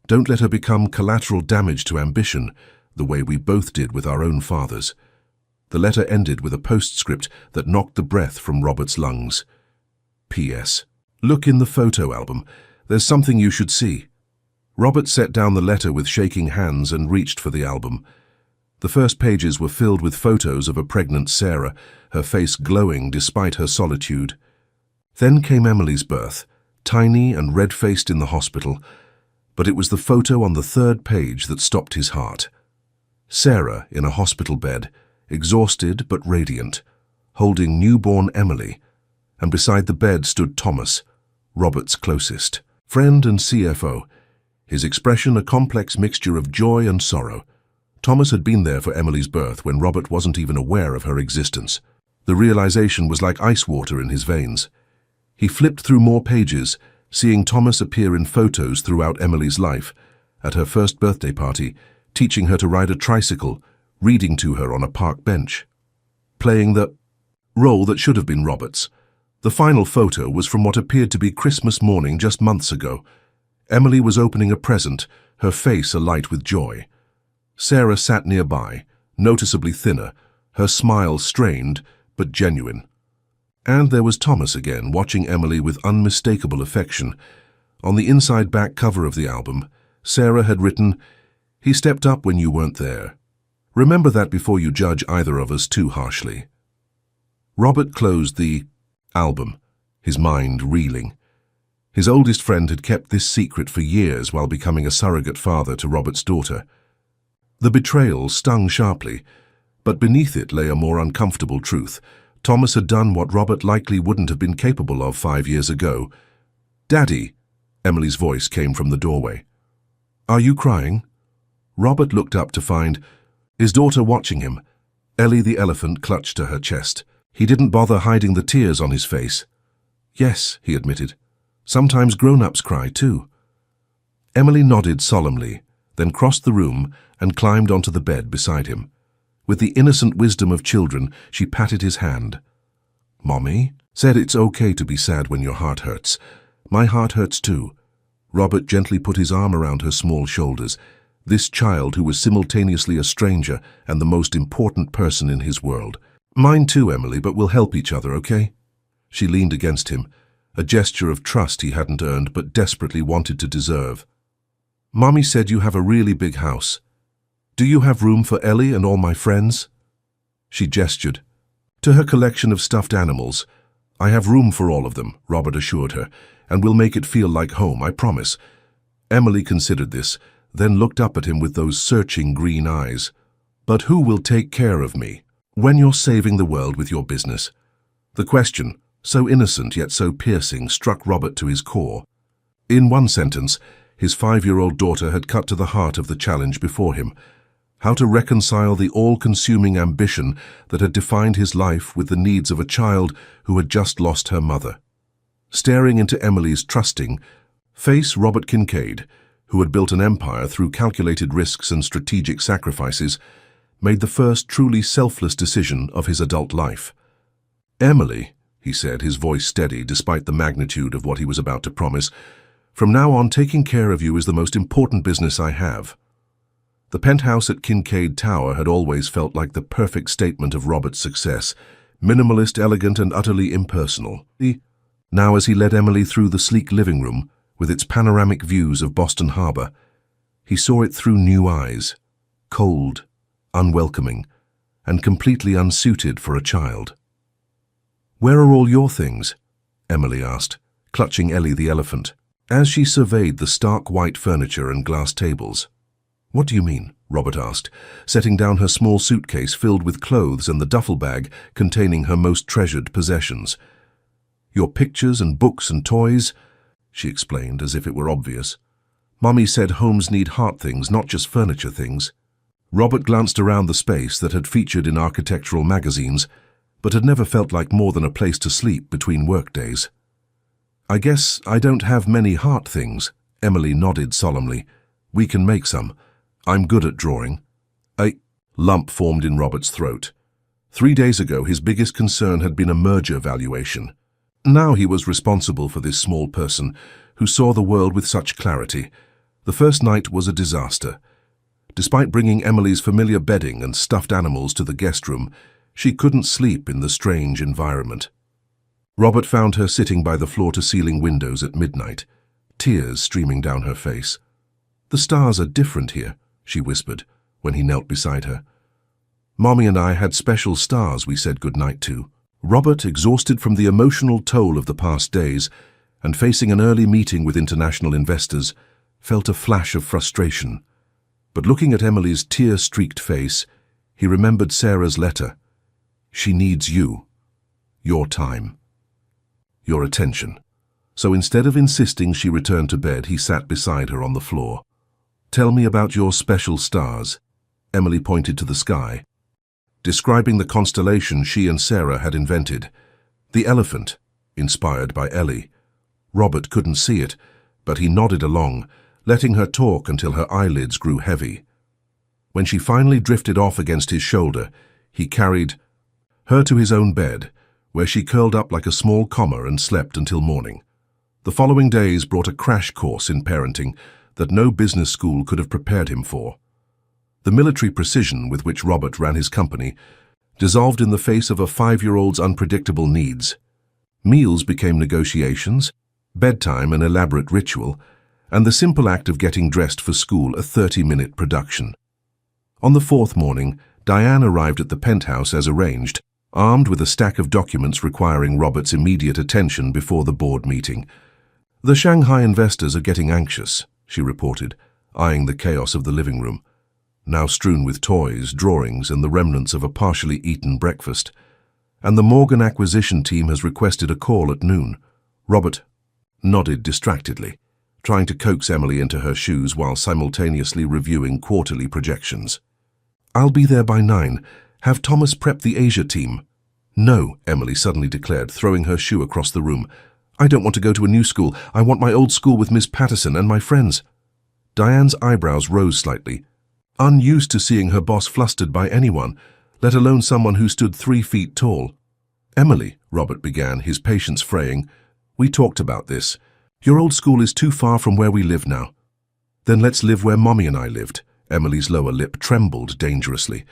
Don't let her become collateral damage to ambition, the way we both did with our own fathers. The letter ended with a postscript that knocked the breath from Robert's lungs. P.S. Look in the photo album. There's something you should see. Robert set down the letter with shaking hands and reached for the album. The first pages were filled with photos of a pregnant Sarah, her face glowing despite her solitude. Then came Emily's birth, tiny and red-faced in the hospital, but it was the photo on the third page that stopped his heart. Sarah in a hospital bed, exhausted but radiant, holding newborn Emily, and beside the bed stood Thomas, Robert's closest friend and CFO, his expression a complex mixture of joy and sorrow. Thomas had been there for Emily's birth when Robert wasn't even aware of her existence. The realization was like ice water in his veins. He flipped through more pages, seeing Thomas appear in photos throughout Emily's life, at her first birthday party, teaching her to ride a tricycle, reading to her on a park bench, playing the role that should have been Robert's. The final photo was from what appeared to be Christmas morning just months ago. Emily was opening a present, her face alight with joy. Sarah sat nearby, noticeably thinner, her smile strained but genuine. And there was Thomas again, watching Emily with unmistakable affection. On the inside back cover of the album, Sarah had written, "He stepped up when you weren't there. Remember that before you judge either of us too harshly." Robert closed the album, his mind reeling. His oldest friend had kept this secret for years while becoming a surrogate father to Robert's daughter. The betrayal stung sharply, but beneath it lay a more uncomfortable truth. Thomas had done what Robert likely wouldn't have been capable of 5 years ago. "Daddy," Emily's voice came from the doorway. "Are you crying?" Robert looked up to find his daughter watching him. Ellie the elephant clutched to her chest. He didn't bother hiding the tears on his face. "Yes," he admitted. "Sometimes grown-ups cry too." Emily nodded solemnly, then crossed the room and climbed onto the bed beside him. With the innocent wisdom of children, she patted his hand. "Mommy said it's okay to be sad when your heart hurts. My heart hurts too." Robert gently put his arm around her small shoulders. This child who was simultaneously a stranger and the most important person in his world. "Mine too, Emily, but we'll help each other, okay?" She leaned against him, a gesture of trust he hadn't earned but desperately wanted to deserve. "Mommy said you have a really big house. Do you have room for Ellie and all my friends?" She gestured to her collection of stuffed animals. "I have room for all of them," Robert assured her, "and we'll make it feel like home, I promise." Emily considered this, then looked up at him with those searching green eyes. "But who will take care of me when you're saving the world with your business?" The question, so innocent yet so piercing, struck Robert to his core. In one sentence, his 5-year-old daughter had cut to the heart of the challenge before him. How to reconcile the all-consuming ambition that had defined his life with the needs of a child who had just lost her mother. Staring into Emily's trusting face, Robert Kincaid, who had built an empire through calculated risks and strategic sacrifices, made the first truly selfless decision of his adult life. "Emily," he said, his voice steady despite the magnitude of what he was about to promise, "from now on, taking care of you is the most important business I have." The penthouse at Kincaid Tower had always felt like the perfect statement of Robert's success, minimalist, elegant, and utterly impersonal. Now, as he led Emily through the sleek living room, with its panoramic views of Boston Harbor, he saw it through new eyes, cold, unwelcoming, and completely unsuited for a child. "Where are all your things?" Emily asked, clutching Ellie the elephant, as she surveyed the stark white furniture and glass tables. "What do you mean?" Robert asked, setting down her small suitcase filled with clothes and the duffel bag containing her most treasured possessions. "Your pictures and books and toys," she explained as if it were obvious. "Mummy said homes need heart things, not just furniture things." Robert glanced around the space that had featured in architectural magazines, but had never felt like more than a place to sleep between workdays. "I guess I don't have many heart things," Emily nodded solemnly. "We can make some. I'm good at drawing." A lump formed in Robert's throat. 3 days ago, his biggest concern had been a merger valuation. Now he was responsible for this small person who saw the world with such clarity. The first night was a disaster. Despite bringing Emily's familiar bedding and stuffed animals to the guest room, she couldn't sleep in the strange environment. Robert found her sitting by the floor-to-ceiling windows at midnight, tears streaming down her face. "The stars are different here," she whispered when he knelt beside her. "Mommy and I had special stars we said goodnight to." Robert, exhausted from the emotional toll of the past days and facing an early meeting with international investors, felt a flash of frustration. But looking at Emily's tear-streaked face, he remembered Sarah's letter. "She needs you, your time, your attention." So instead of insisting she return to bed, he sat beside her on the floor. "Tell me about your special stars." Emily pointed to the sky, describing the constellation she and Sarah had invented. The elephant, inspired by Ellie. Robert couldn't see it, but he nodded along, letting her talk until her eyelids grew heavy. When she finally drifted off against his shoulder, he carried her to his own bed, where she curled up like a small comma and slept until morning. The following days brought a crash course in parenting that no business school could have prepared him for. The military precision with which Robert ran his company dissolved in the face of a 5-year-old's unpredictable needs. Meals became negotiations, bedtime an elaborate ritual, and the simple act of getting dressed for school a 30-minute production. On the 4th morning, Diane arrived at the penthouse as arranged, armed with a stack of documents requiring Robert's immediate attention before the board meeting. "The Shanghai investors are getting anxious," she reported, eyeing the chaos of the living room, now strewn with toys, drawings, and the remnants of a partially eaten breakfast. "And the Morgan acquisition team has requested a call at noon." Robert nodded distractedly, trying to coax Emily into her shoes while simultaneously reviewing quarterly projections. "I'll be there by 9. Have Thomas prep the Asia team." "No," Emily suddenly declared, throwing her shoe across the room. "I don't want to go to a new school. I want my old school with Miss Patterson and my friends." Diane's eyebrows rose slightly, unused to seeing her boss flustered by anyone, let alone someone who stood 3 feet tall. "Emily," Robert began, his patience fraying, "we talked about this. Your old school is too far from where we live now." "Then let's live where Mommy and I lived." Emily's lower lip trembled dangerously.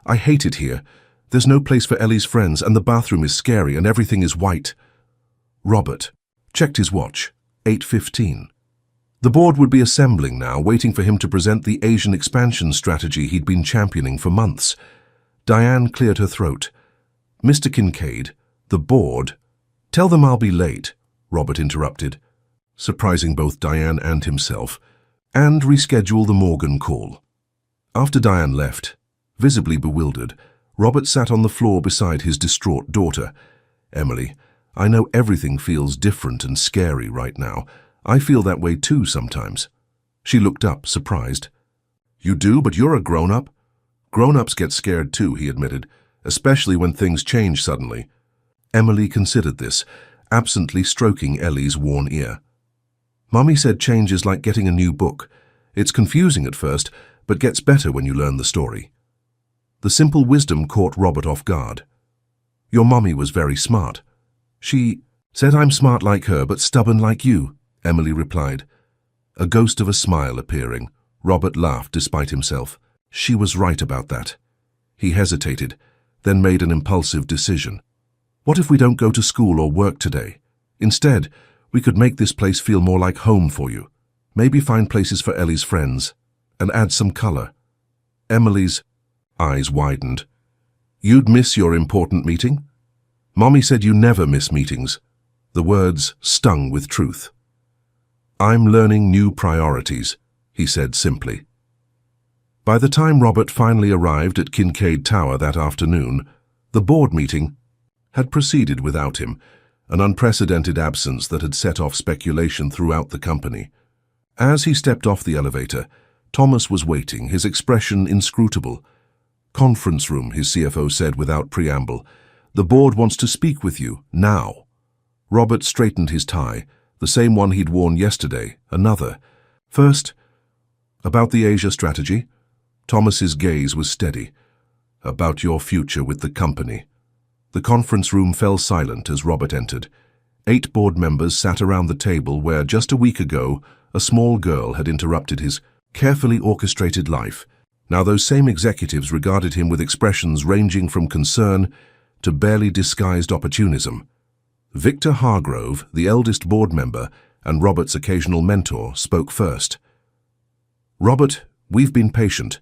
"I hate it here. There's no place for Ellie's friends, and the bathroom is scary, and everything is white." Robert checked his watch. 8:15. The board would be assembling now, waiting for him to present the Asian expansion strategy he'd been championing for months. Diane cleared her throat. "Mr. Kincaid, the board—" "Tell them I'll be late," Robert interrupted, surprising both Diane and himself, "and reschedule the Morgan call." After Diane left, visibly bewildered, Robert sat on the floor beside his distraught daughter. "Emily, I know everything feels different and scary right now. I feel that way too sometimes." She looked up, surprised. "You do, but you're a grown-up." "Grown-ups get scared too," he admitted, "especially when things change suddenly." Emily considered this, absently stroking Ellie's worn ear. "Mommy said change is like getting a new book. It's confusing at first, but gets better when you learn the story." The simple wisdom caught Robert off guard. "Your mommy was very smart. She said I'm smart like her, but stubborn like you," Emily replied. A ghost of a smile appearing, Robert laughed despite himself. She was right about that. He hesitated, then made an impulsive decision. "What if we don't go to school or work today? Instead, we could make this place feel more like home for you. Maybe find places for Ellie's friends, and add some color." Emily's eyes widened. "You'd miss your important meeting? Mommy said you never miss meetings." The words stung with truth. "I'm learning new priorities," he said simply. By the time Robert finally arrived at Kincaid Tower that afternoon, the board meeting had proceeded without him, an unprecedented absence that had set off speculation throughout the company. As he stepped off the elevator, Thomas was waiting, his expression inscrutable. "Conference room," his CFO said without preamble. "The board wants to speak with you, now." Robert straightened his tie, the same one he'd worn yesterday, another. "First, about the Asia strategy?" Thomas's gaze was steady. "About your future with the company." The conference room fell silent as Robert entered. 8 board members sat around the table where, just a week ago, a small girl had interrupted his carefully orchestrated life. Now those same executives regarded him with expressions ranging from concern to barely disguised opportunism. Victor Hargrove, the eldest board member and Robert's occasional mentor, spoke first. "Robert, we've been patient.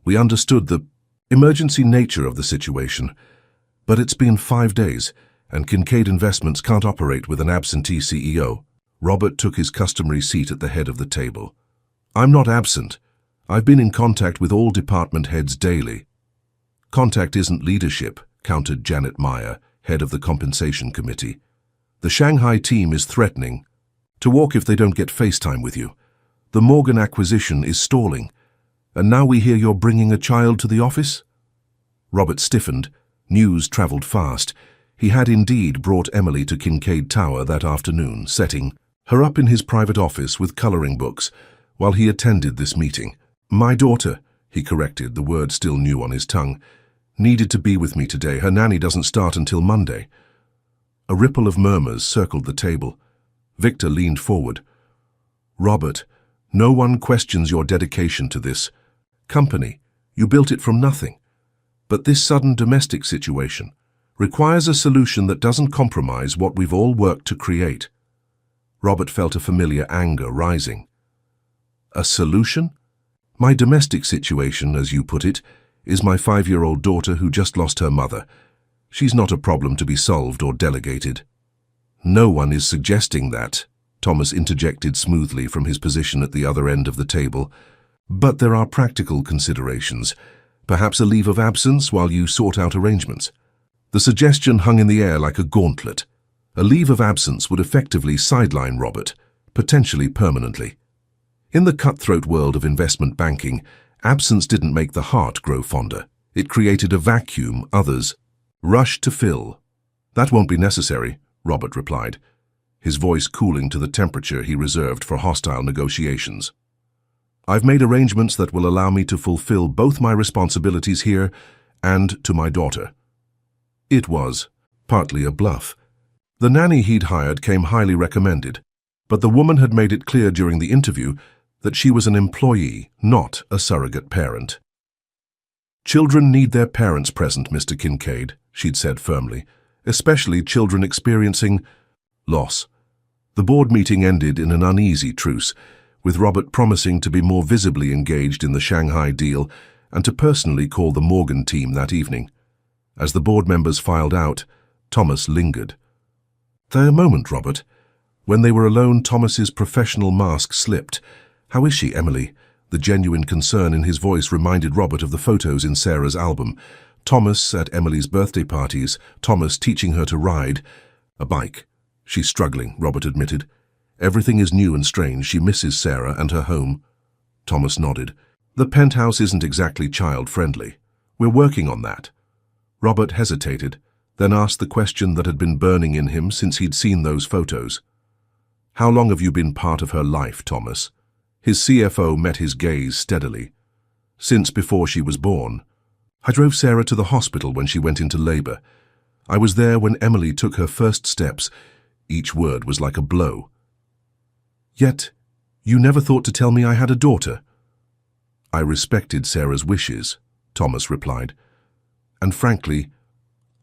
We understood the emergency nature of the situation. But it's been 5 days, and Kincaid Investments can't operate with an absentee CEO." Robert took his customary seat at the head of the table. "I'm not absent. I've been in contact with all department heads daily." "Contact isn't leadership," countered Janet Meyer, head of the compensation committee. "The Shanghai team is threatening to walk if they don't get FaceTime with you. The Morgan acquisition is stalling. And now we hear you're bringing a child to the office?" Robert stiffened. News traveled fast. He had indeed brought Emily to Kincaid Tower that afternoon, setting her up in his private office with coloring books while he attended this meeting. "My daughter," he corrected, the word still new on his tongue, "needed to be with me today. Her nanny doesn't start until Monday." A ripple of murmurs circled the table. Victor leaned forward. "Robert, no one questions your dedication to this company. You built it from nothing. But this sudden domestic situation requires a solution that doesn't compromise what we've all worked to create." Robert felt a familiar anger rising. "A solution? My domestic situation, as you put it, is my 5-year-old daughter who just lost her mother. She's not a problem to be solved or delegated." "No one is suggesting that," Thomas interjected smoothly from his position at the other end of the table. "But there are practical considerations. Perhaps a leave of absence while you sort out arrangements." The suggestion hung in the air like a gauntlet. A leave of absence would effectively sideline Robert, potentially permanently. In the cutthroat world of investment banking, absence didn't make the heart grow fonder. It created a vacuum others rushed to fill. "That won't be necessary," Robert replied, his voice cooling to the temperature he reserved for hostile negotiations. "I've made arrangements that will allow me to fulfill both my responsibilities here and to my daughter." It was partly a bluff. The nanny he'd hired came highly recommended, but the woman had made it clear during the interview that she was an employee, not a surrogate parent. "Children need their parents present, Mr. Kincaid," she'd said firmly, "especially children experiencing loss." The board meeting ended in an uneasy truce, with Robert promising to be more visibly engaged in the Shanghai deal and to personally call the Morgan team that evening. As the board members filed out, Thomas lingered. "A moment, Robert." When they were alone, Thomas's professional mask slipped. "How is she, Emily?" The genuine concern in his voice reminded Robert of the photos in Sarah's album. Thomas at Emily's birthday parties, Thomas teaching her to ride a bike. "She's struggling," Robert admitted. "Everything is new and strange. She misses Sarah and her home." Thomas nodded. "The penthouse isn't exactly child-friendly. We're working on that." Robert hesitated, then asked the question that had been burning in him since he'd seen those photos. "How long have you been part of her life, Thomas?" His CFO met his gaze steadily. "Since before she was born." I drove Sarah to the hospital when she went into labor. I was there when Emily took her first steps. Each word was like a blow. Yet, you never thought to tell me I had a daughter. I respected Sarah's wishes, Thomas replied. And frankly,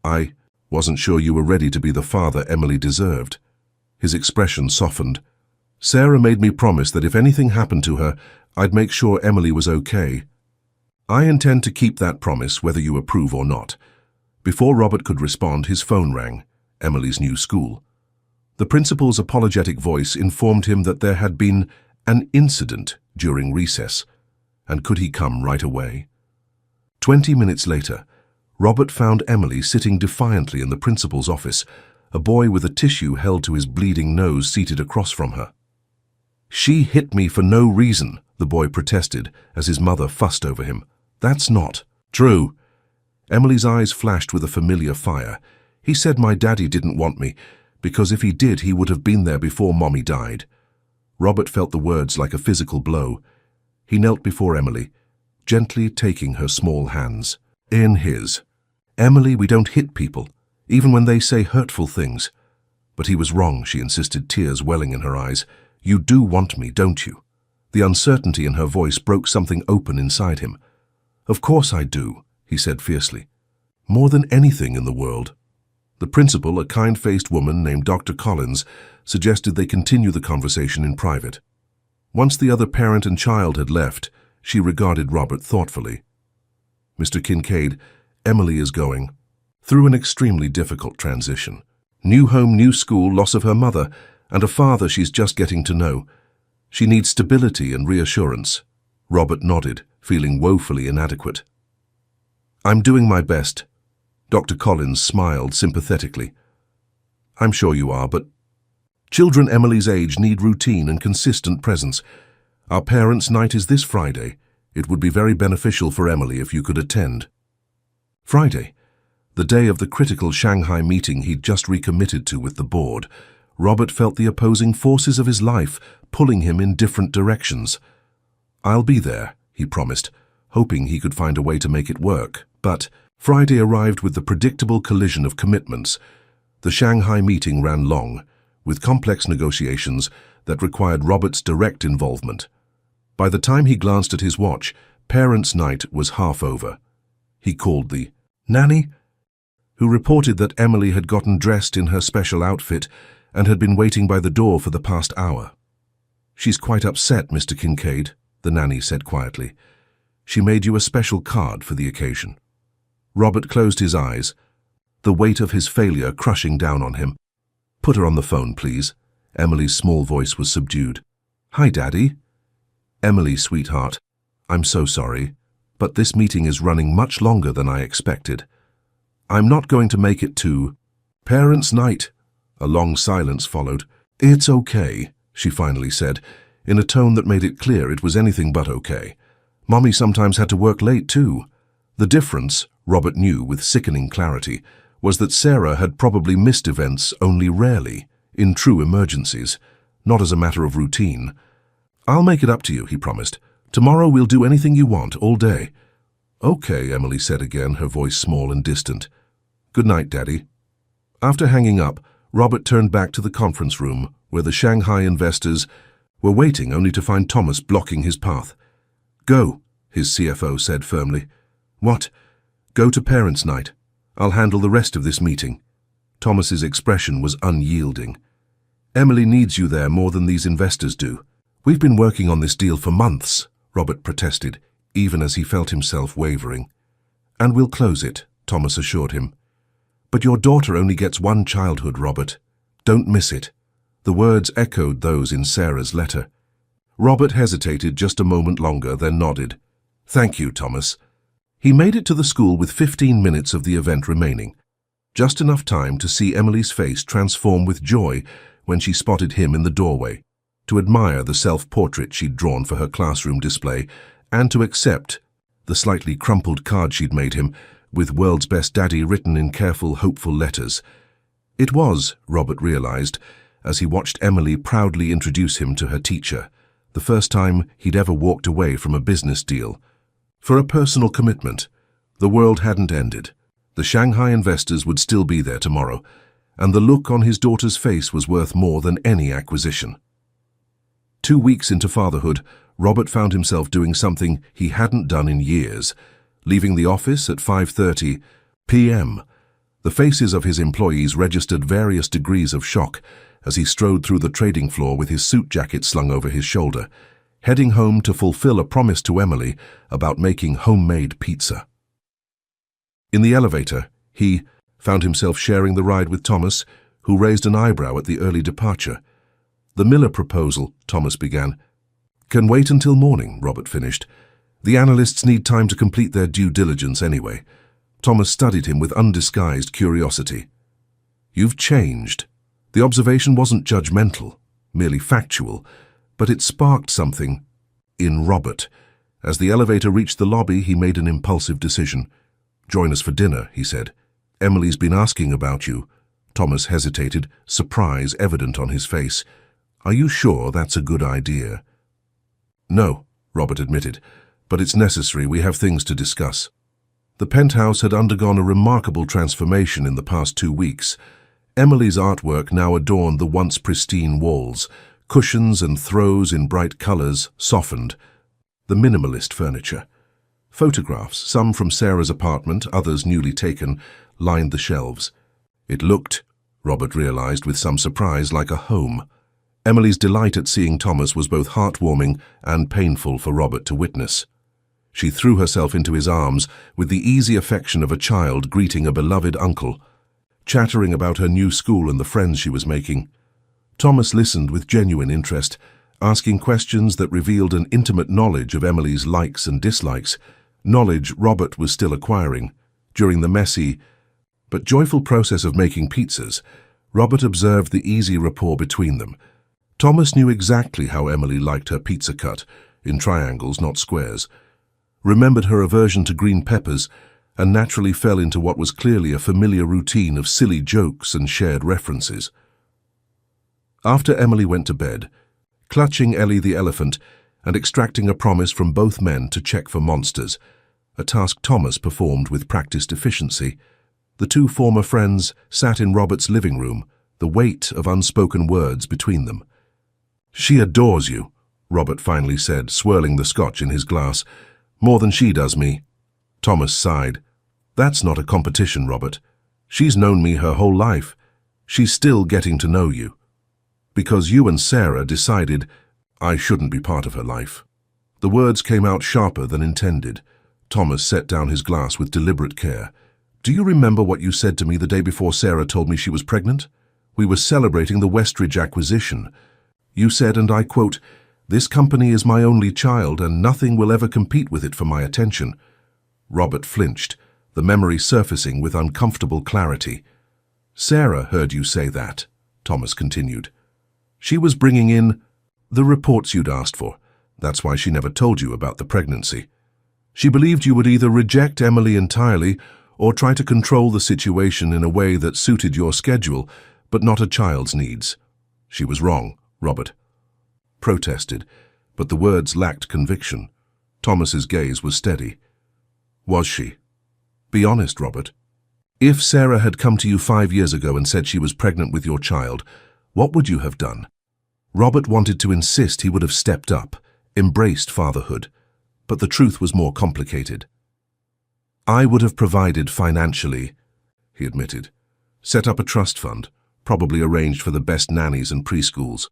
I wasn't sure you were ready to be the father Emily deserved. His expression softened. Sarah made me promise that if anything happened to her, I'd make sure Emily was okay. I intend to keep that promise whether you approve or not. Before Robert could respond, his phone rang, Emily's new school. The principal's apologetic voice informed him that there had been an incident during recess, and could he come right away? 20 minutes later, Robert found Emily sitting defiantly in the principal's office, a boy with a tissue held to his bleeding nose seated across from her. She hit me for no reason, the boy protested as his mother fussed over him. That's not true. Emily's eyes flashed with a familiar fire. He said my daddy didn't want me, because if he did, he would have been there before Mommy died. Robert felt the words like a physical blow. He knelt before Emily, gently taking her small hands in his. Emily, we don't hit people, even when they say hurtful things. But he was wrong, she insisted, tears welling in her eyes. You do want me, don't you? The uncertainty in her voice broke something open inside him. Of course I do, he said fiercely. More than anything in the world. The principal, a kind-faced woman named Dr. Collins, suggested they continue the conversation in private. Once the other parent and child had left, she regarded Robert thoughtfully. Mr. Kincaid, Emily is going through an extremely difficult transition. New home, new school, loss of her mother, and a father she's just getting to know. She needs stability and reassurance. Robert nodded, feeling woefully inadequate. I'm doing my best. Dr. Collins smiled sympathetically. I'm sure you are, but children Emily's age need routine and consistent presence. Our parents' night is this Friday. It would be very beneficial for Emily if you could attend. Friday, the day of the critical Shanghai meeting he'd just recommitted to with the board, Robert felt the opposing forces of his life pulling him in different directions. I'll be there, he promised, hoping he could find a way to make it work. But Friday arrived with the predictable collision of commitments. The Shanghai meeting ran long, with complex negotiations that required Robert's direct involvement. By the time he glanced at his watch, parents' night was half over. He called the nanny, who reported that Emily had gotten dressed in her special outfit and had been waiting by the door for the past hour. She's quite upset, Mr. Kincaid, the nanny said quietly. She made you a special card for the occasion. Robert closed his eyes, the weight of his failure crushing down on him. Put her on the phone, please. Emily's small voice was subdued. Hi, Daddy. Emily, sweetheart, I'm so sorry, but this meeting is running much longer than I expected. I'm not going to make it to parents' night. A long silence followed. It's okay, she finally said, in a tone that made it clear it was anything but okay. Mommy sometimes had to work late too. The difference, Robert knew with sickening clarity, was that Sarah had probably missed events only rarely, in true emergencies, not as a matter of routine. I'll make it up to you, he promised. Tomorrow we'll do anything you want, all day. Okay, Emily said again, her voice small and distant. Good night, Daddy. After hanging up, Robert turned back to the conference room, where the Shanghai investors were waiting only to find Thomas blocking his path. Go, his CFO said firmly. What? Go to parents' night. I'll handle the rest of this meeting. Thomas's expression was unyielding. Emily needs you there more than these investors do. We've been working on this deal for months, Robert protested, even as he felt himself wavering. And we'll close it, Thomas assured him. But your daughter only gets one childhood, Robert. Don't miss it. The words echoed those in Sarah's letter. Robert hesitated just a moment longer, then nodded. Thank you, Thomas. He made it to the school with 15 minutes of the event remaining. Just enough time to see Emily's face transform with joy when she spotted him in the doorway, to admire the self-portrait she'd drawn for her classroom display, and to accept the slightly crumpled card she'd made him, with World's Best Daddy written in careful, hopeful letters. It was, Robert realized, as he watched Emily proudly introduce him to her teacher, the first time he'd ever walked away from a business deal. For a personal commitment, The world hadn't ended. The Shanghai investors would still be there tomorrow, and the look on his daughter's face was worth more than any acquisition. 2 weeks into fatherhood, Robert found himself doing something he hadn't done in years, leaving the office at 5:30 p.m. The faces of his employees registered various degrees of shock as he strode through the trading floor with his suit jacket slung over his shoulder, heading home to fulfill a promise to Emily about making homemade pizza. In the elevator, he found himself sharing the ride with Thomas, who raised an eyebrow at the early departure. "The Miller proposal," Thomas began. "Can wait until morning," Robert finished. "The analysts need time to complete their due diligence anyway." Thomas studied him with undisguised curiosity. "You've changed." The observation wasn't judgmental, merely factual, but it sparked something in Robert. As the elevator reached the lobby, he made an impulsive decision. "Join us for dinner," he said. "Emily's been asking about you." Thomas hesitated, surprise evident on his face. "Are you sure that's a good idea?" "No," Robert admitted, "but it's necessary. We have things to discuss." The penthouse had undergone a remarkable transformation in the past 2 weeks. Emily's artwork now adorned the once pristine walls. Cushions and throws in bright colors softened the minimalist furniture. Photographs, some from Sarah's apartment, others newly taken, lined the shelves. It looked, Robert realized with some surprise, like a home. Emily's delight at seeing Thomas was both heartwarming and painful for Robert to witness. She threw herself into his arms with the easy affection of a child greeting a beloved uncle, chattering about her new school and the friends she was making. Thomas listened with genuine interest, asking questions that revealed an intimate knowledge of Emily's likes and dislikes, knowledge Robert was still acquiring. During the messy but joyful process of making pizzas, Robert observed the easy rapport between them. Thomas knew exactly how Emily liked her pizza cut, in triangles, not squares, remembered her aversion to green peppers, and naturally fell into what was clearly a familiar routine of silly jokes and shared references. After Emily went to bed, clutching Ellie the elephant and extracting a promise from both men to check for monsters, a task Thomas performed with practiced efficiency, the two former friends sat in Robert's living room, the weight of unspoken words between them. "She adores you," Robert finally said, swirling the scotch in his glass. "More than she does me." Thomas sighed. "That's not a competition, Robert. She's known me her whole life. She's still getting to know you. Because you and Sarah decided I shouldn't be part of her life." The words came out sharper than intended. Thomas set down his glass with deliberate care. "Do you remember what you said to me the day before Sarah told me she was pregnant? We were celebrating the Westridge acquisition. You said, and I quote, 'This company is my only child and nothing will ever compete with it for my attention.'" Robert flinched, the memory surfacing with uncomfortable clarity. "Sarah heard you say that," Thomas continued. "She was bringing in the reports you'd asked for. That's why she never told you about the pregnancy. She believed you would either reject Emily entirely or try to control the situation in a way that suited your schedule, but not a child's needs. She was wrong," Robert protested, but the words lacked conviction. Thomas's gaze was steady. "Was she? Be honest, Robert. If Sarah had come to you 5 years ago and said she was pregnant with your child, what would you have done?" Robert wanted to insist he would have stepped up, embraced fatherhood, but the truth was more complicated. "I would have provided financially," he admitted. "Set up a trust fund, probably arranged for the best nannies and preschools.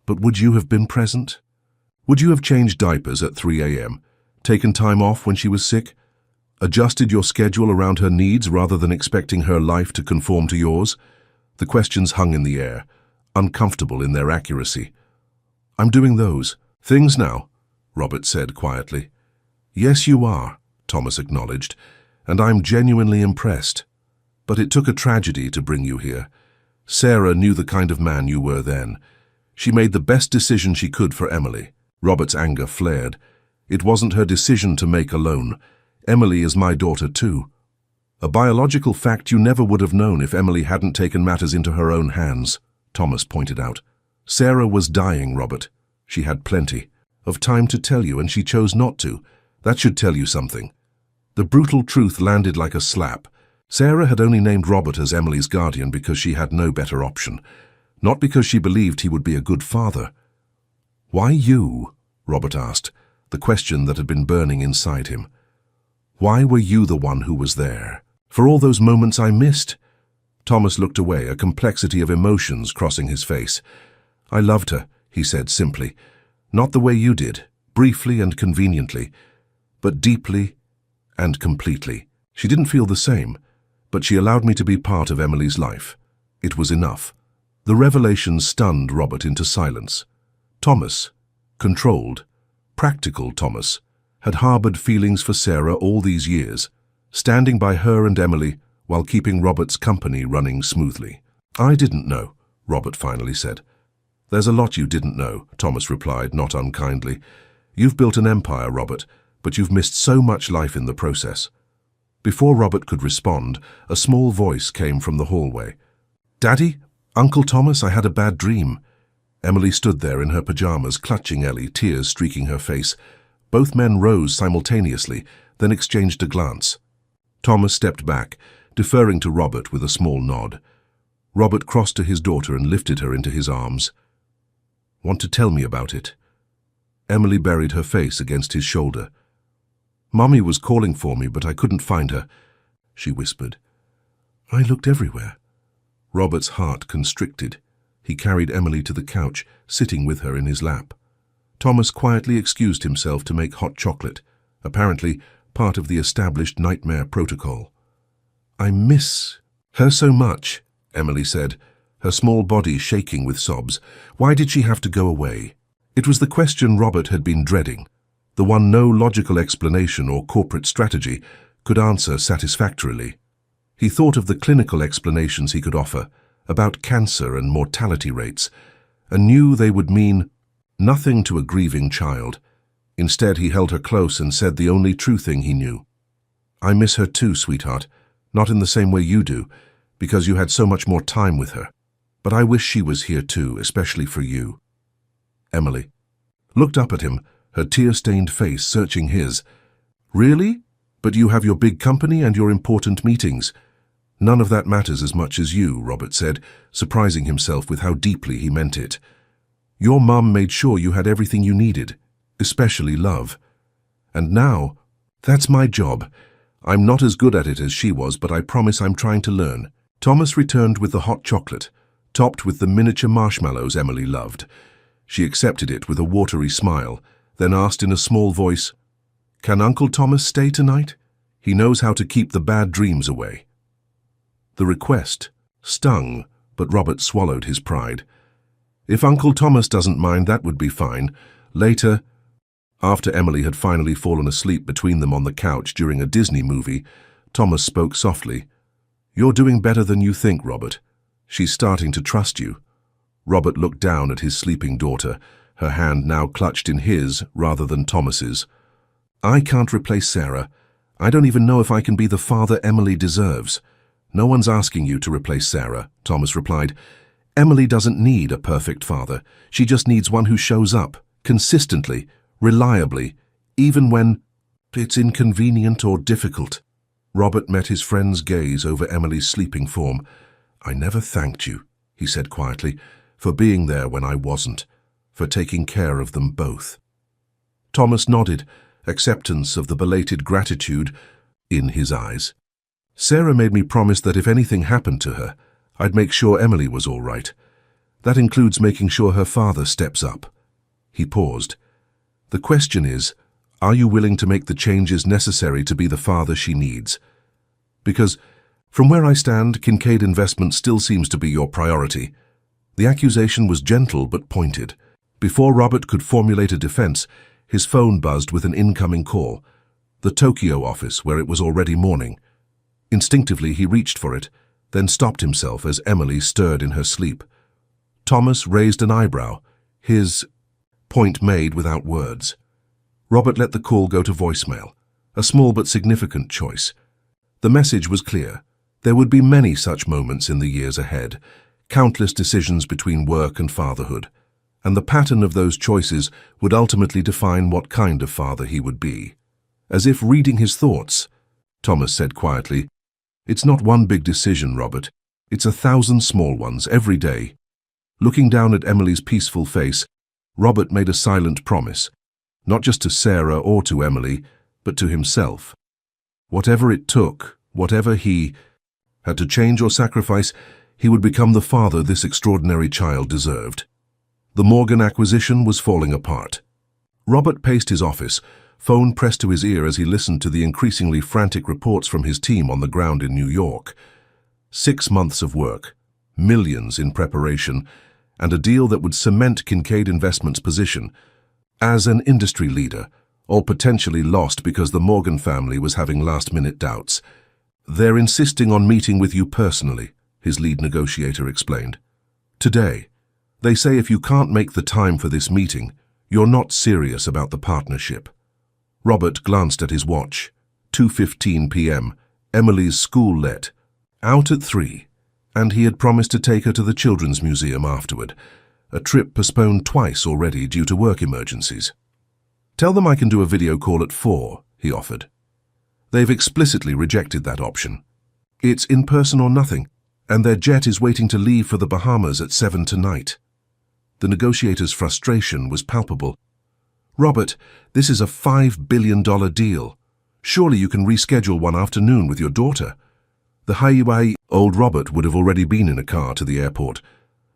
But would you have been present? Would you have changed diapers at 3 a.m., taken time off when she was sick, adjusted your schedule around her needs rather than expecting her life to conform to yours?" The questions hung in the air, uncomfortable in their accuracy. "I'm doing those things now," Robert said quietly. "Yes, you are," Thomas acknowledged, "and I'm genuinely impressed. But it took a tragedy to bring you here. Sarah knew the kind of man you were then. She made the best decision she could for Emily." Robert's anger flared. "It wasn't her decision to make alone. Emily is my daughter too. A biological fact you never would have known if Emily hadn't taken matters into her own hands," Thomas pointed out. "Sarah was dying, Robert. She had plenty of time to tell you, and she chose not to. That should tell you something." The brutal truth landed like a slap. Sarah had only named Robert as Emily's guardian because she had no better option, not because she believed he would be a good father. "Why you?" Robert asked, the question that had been burning inside him. "Why were you the one who was there? For all those moments I missed?" Thomas looked away, a complexity of emotions crossing his face. "I loved her," he said simply. "Not the way you did, briefly and conveniently, but deeply and completely. She didn't feel the same, but she allowed me to be part of Emily's life. It was enough." The revelation stunned Robert into silence. Thomas, controlled, practical Thomas, had harbored feelings for Sarah all these years, standing by her and Emily while keeping Robert's company running smoothly. "I didn't know," Robert finally said. "There's a lot you didn't know," Thomas replied, not unkindly. "You've built an empire, Robert, but you've missed so much life in the process." Before Robert could respond, a small voice came from the hallway. "Daddy? Uncle Thomas, I had a bad dream." Emily stood there in her pajamas, clutching Ellie, tears streaking her face. Both men rose simultaneously, then exchanged a glance. Thomas stepped back, deferring to Robert with a small nod. Robert crossed to his daughter and lifted her into his arms. "Want to tell me about it?" Emily buried her face against his shoulder. "Mommy was calling for me, but I couldn't find her," she whispered. "I looked everywhere." Robert's heart constricted. He carried Emily to the couch, sitting with her in his lap. Thomas quietly excused himself to make hot chocolate, apparently part of the established nightmare protocol. "I miss her so much," Emily said, her small body shaking with sobs. Why did she have to go away? It was the question Robert had been dreading, the one no logical explanation or corporate strategy could answer satisfactorily. He thought of the clinical explanations he could offer, about cancer and mortality rates, and knew they would mean nothing to a grieving child. Instead, he held her close and said the only true thing he knew. "I miss her too, sweetheart. Not in the same way you do, because you had so much more time with her. But I wish she was here too, especially for you." Emily looked up at him, her tear-stained face searching his. "Really? But you have your big company and your important meetings." "None of that matters as much as you," Robert said, surprising himself with how deeply he meant it. "Your mum made sure you had everything you needed, especially love. And now, that's my job. I'm not as good at it as she was, but I promise I'm trying to learn." Thomas returned with the hot chocolate, topped with the miniature marshmallows Emily loved. She accepted it with a watery smile, then asked in a small voice, "Can Uncle Thomas stay tonight? He knows how to keep the bad dreams away." The request stung, but Robert swallowed his pride. "If Uncle Thomas doesn't mind, that would be fine. Later," after Emily had finally fallen asleep between them on the couch during a Disney movie, Thomas spoke softly. "You're doing better than you think, Robert. She's starting to trust you." Robert looked down at his sleeping daughter, her hand now clutched in his rather than Thomas's. "I can't replace Sarah. I don't even know if I can be the father Emily deserves." "No one's asking you to replace Sarah," Thomas replied. "Emily doesn't need a perfect father. She just needs one who shows up, consistently, reliably, even when it's inconvenient or difficult." Robert met his friend's gaze over Emily's sleeping form. "I never thanked you," he said quietly, "for being there when I wasn't, for taking care of them both." Thomas nodded, acceptance of the belated gratitude in his eyes. "Sarah made me promise that if anything happened to her, I'd make sure Emily was all right. That includes making sure her father steps up." He paused. "The question is, are you willing to make the changes necessary to be the father she needs? Because, from where I stand, Kincaid Investment still seems to be your priority." The accusation was gentle but pointed. Before Robert could formulate a defense, his phone buzzed with an incoming call. The Tokyo office, where it was already morning. Instinctively, he reached for it, then stopped himself as Emily stirred in her sleep. Thomas raised an eyebrow, his point made without words. Robert let the call go to voicemail, a small but significant choice. The message was clear. There would be many such moments in the years ahead, countless decisions between work and fatherhood, and the pattern of those choices would ultimately define what kind of father he would be. As if reading his thoughts, Thomas said quietly. It's not one big decision, Robert. It's 1,000 small ones every day. Looking down at Emily's peaceful face, Robert made a silent promise, not just to Sarah or to Emily, but to himself. Whatever it took, whatever he had to change or sacrifice, he would become the father this extraordinary child deserved. The Morgan acquisition was falling apart. Robert paced his office, phone pressed to his ear as he listened to the increasingly frantic reports from his team on the ground in New York. 6 months of work, millions in preparation, and a deal that would cement Kincaid Investments' position as an industry leader, all potentially lost because the Morgan family was having last-minute doubts. They're insisting on meeting with you personally, his lead negotiator explained. Today. They say if you can't make the time for this meeting, you're not serious about the partnership. Robert glanced at his watch. 2:15 p.m. Emily's school let. Out at 3. And he had promised to take her to the Children's Museum afterward, a trip postponed twice already due to work emergencies. Tell them I can do a video call at 4, he offered. They've explicitly rejected that option. It's in person or nothing, and their jet is waiting to leave for the Bahamas at 7 tonight. The negotiator's frustration was palpable. Robert, this is a $5 billion deal. Surely you can reschedule one afternoon with your daughter. The highway. Old Robert would have already been in a car to the airport.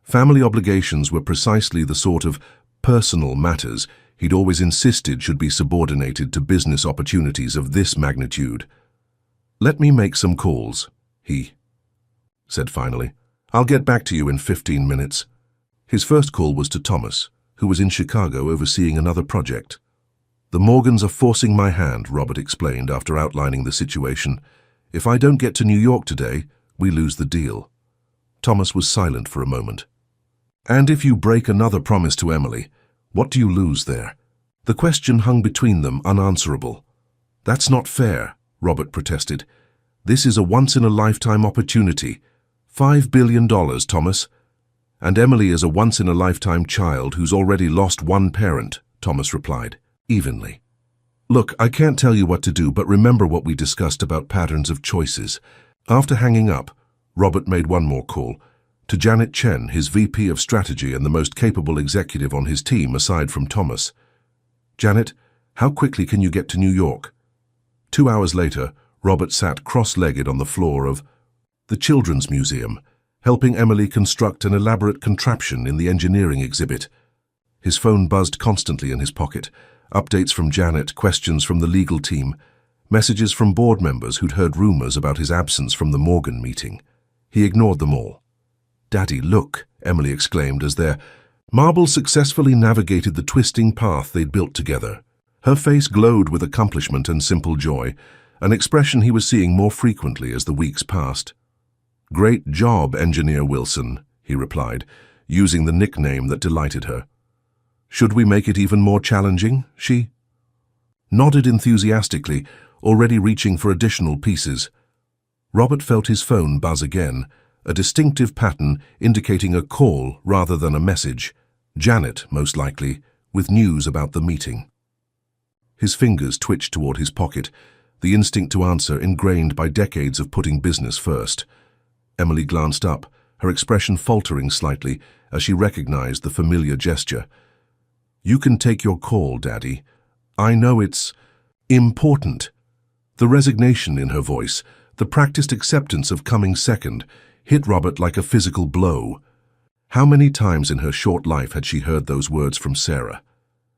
Family obligations were precisely the sort of personal matters he'd always insisted should be subordinated to business opportunities of this magnitude. Let me make some calls, he said finally. I'll get back to you in 15 minutes. His first call was to Thomas, who was in Chicago overseeing another project. The Morgans are forcing my hand, Robert explained after outlining the situation. If I don't get to New York today, we lose the deal. Thomas was silent for a moment. And if you break another promise to Emily, what do you lose there? The question hung between them unanswerable. That's not fair, Robert protested. This is a once-in-a-lifetime opportunity. $5 billion, Thomas. And Emily is a once-in-a-lifetime child who's already lost one parent, Thomas replied, evenly. Look, I can't tell you what to do, but remember what we discussed about patterns of choices. After hanging up, Robert made one more call, to Janet Chen, his VP of Strategy and the most capable executive on his team aside from Thomas. Janet, how quickly can you get to New York? 2 hours later, Robert sat cross-legged on the floor of the Children's Museum, helping Emily construct an elaborate contraption in the engineering exhibit. His phone buzzed constantly in his pocket, updates from Janet, questions from the legal team, messages from board members who'd heard rumors about his absence from the Morgan meeting. He ignored them all. Daddy, look, Emily exclaimed as their marbles successfully navigated the twisting path they'd built together. Her face glowed with accomplishment and simple joy, an expression he was seeing more frequently as the weeks passed. Great job, Engineer Wilson, he replied, using the nickname that delighted her. Should we make it even more challenging, she nodded enthusiastically, already reaching for additional pieces. Robert felt his phone buzz again, a distinctive pattern indicating a call rather than a message. Janet, most likely, with news about the meeting. His fingers twitched toward his pocket, the instinct to answer ingrained by decades of putting business first. Emily glanced up, her expression faltering slightly as she recognized the familiar gesture. You can take your call, Daddy. I know it's important. The resignation in her voice, the practiced acceptance of coming second, hit Robert like a physical blow. How many times in her short life had she heard those words from Sarah?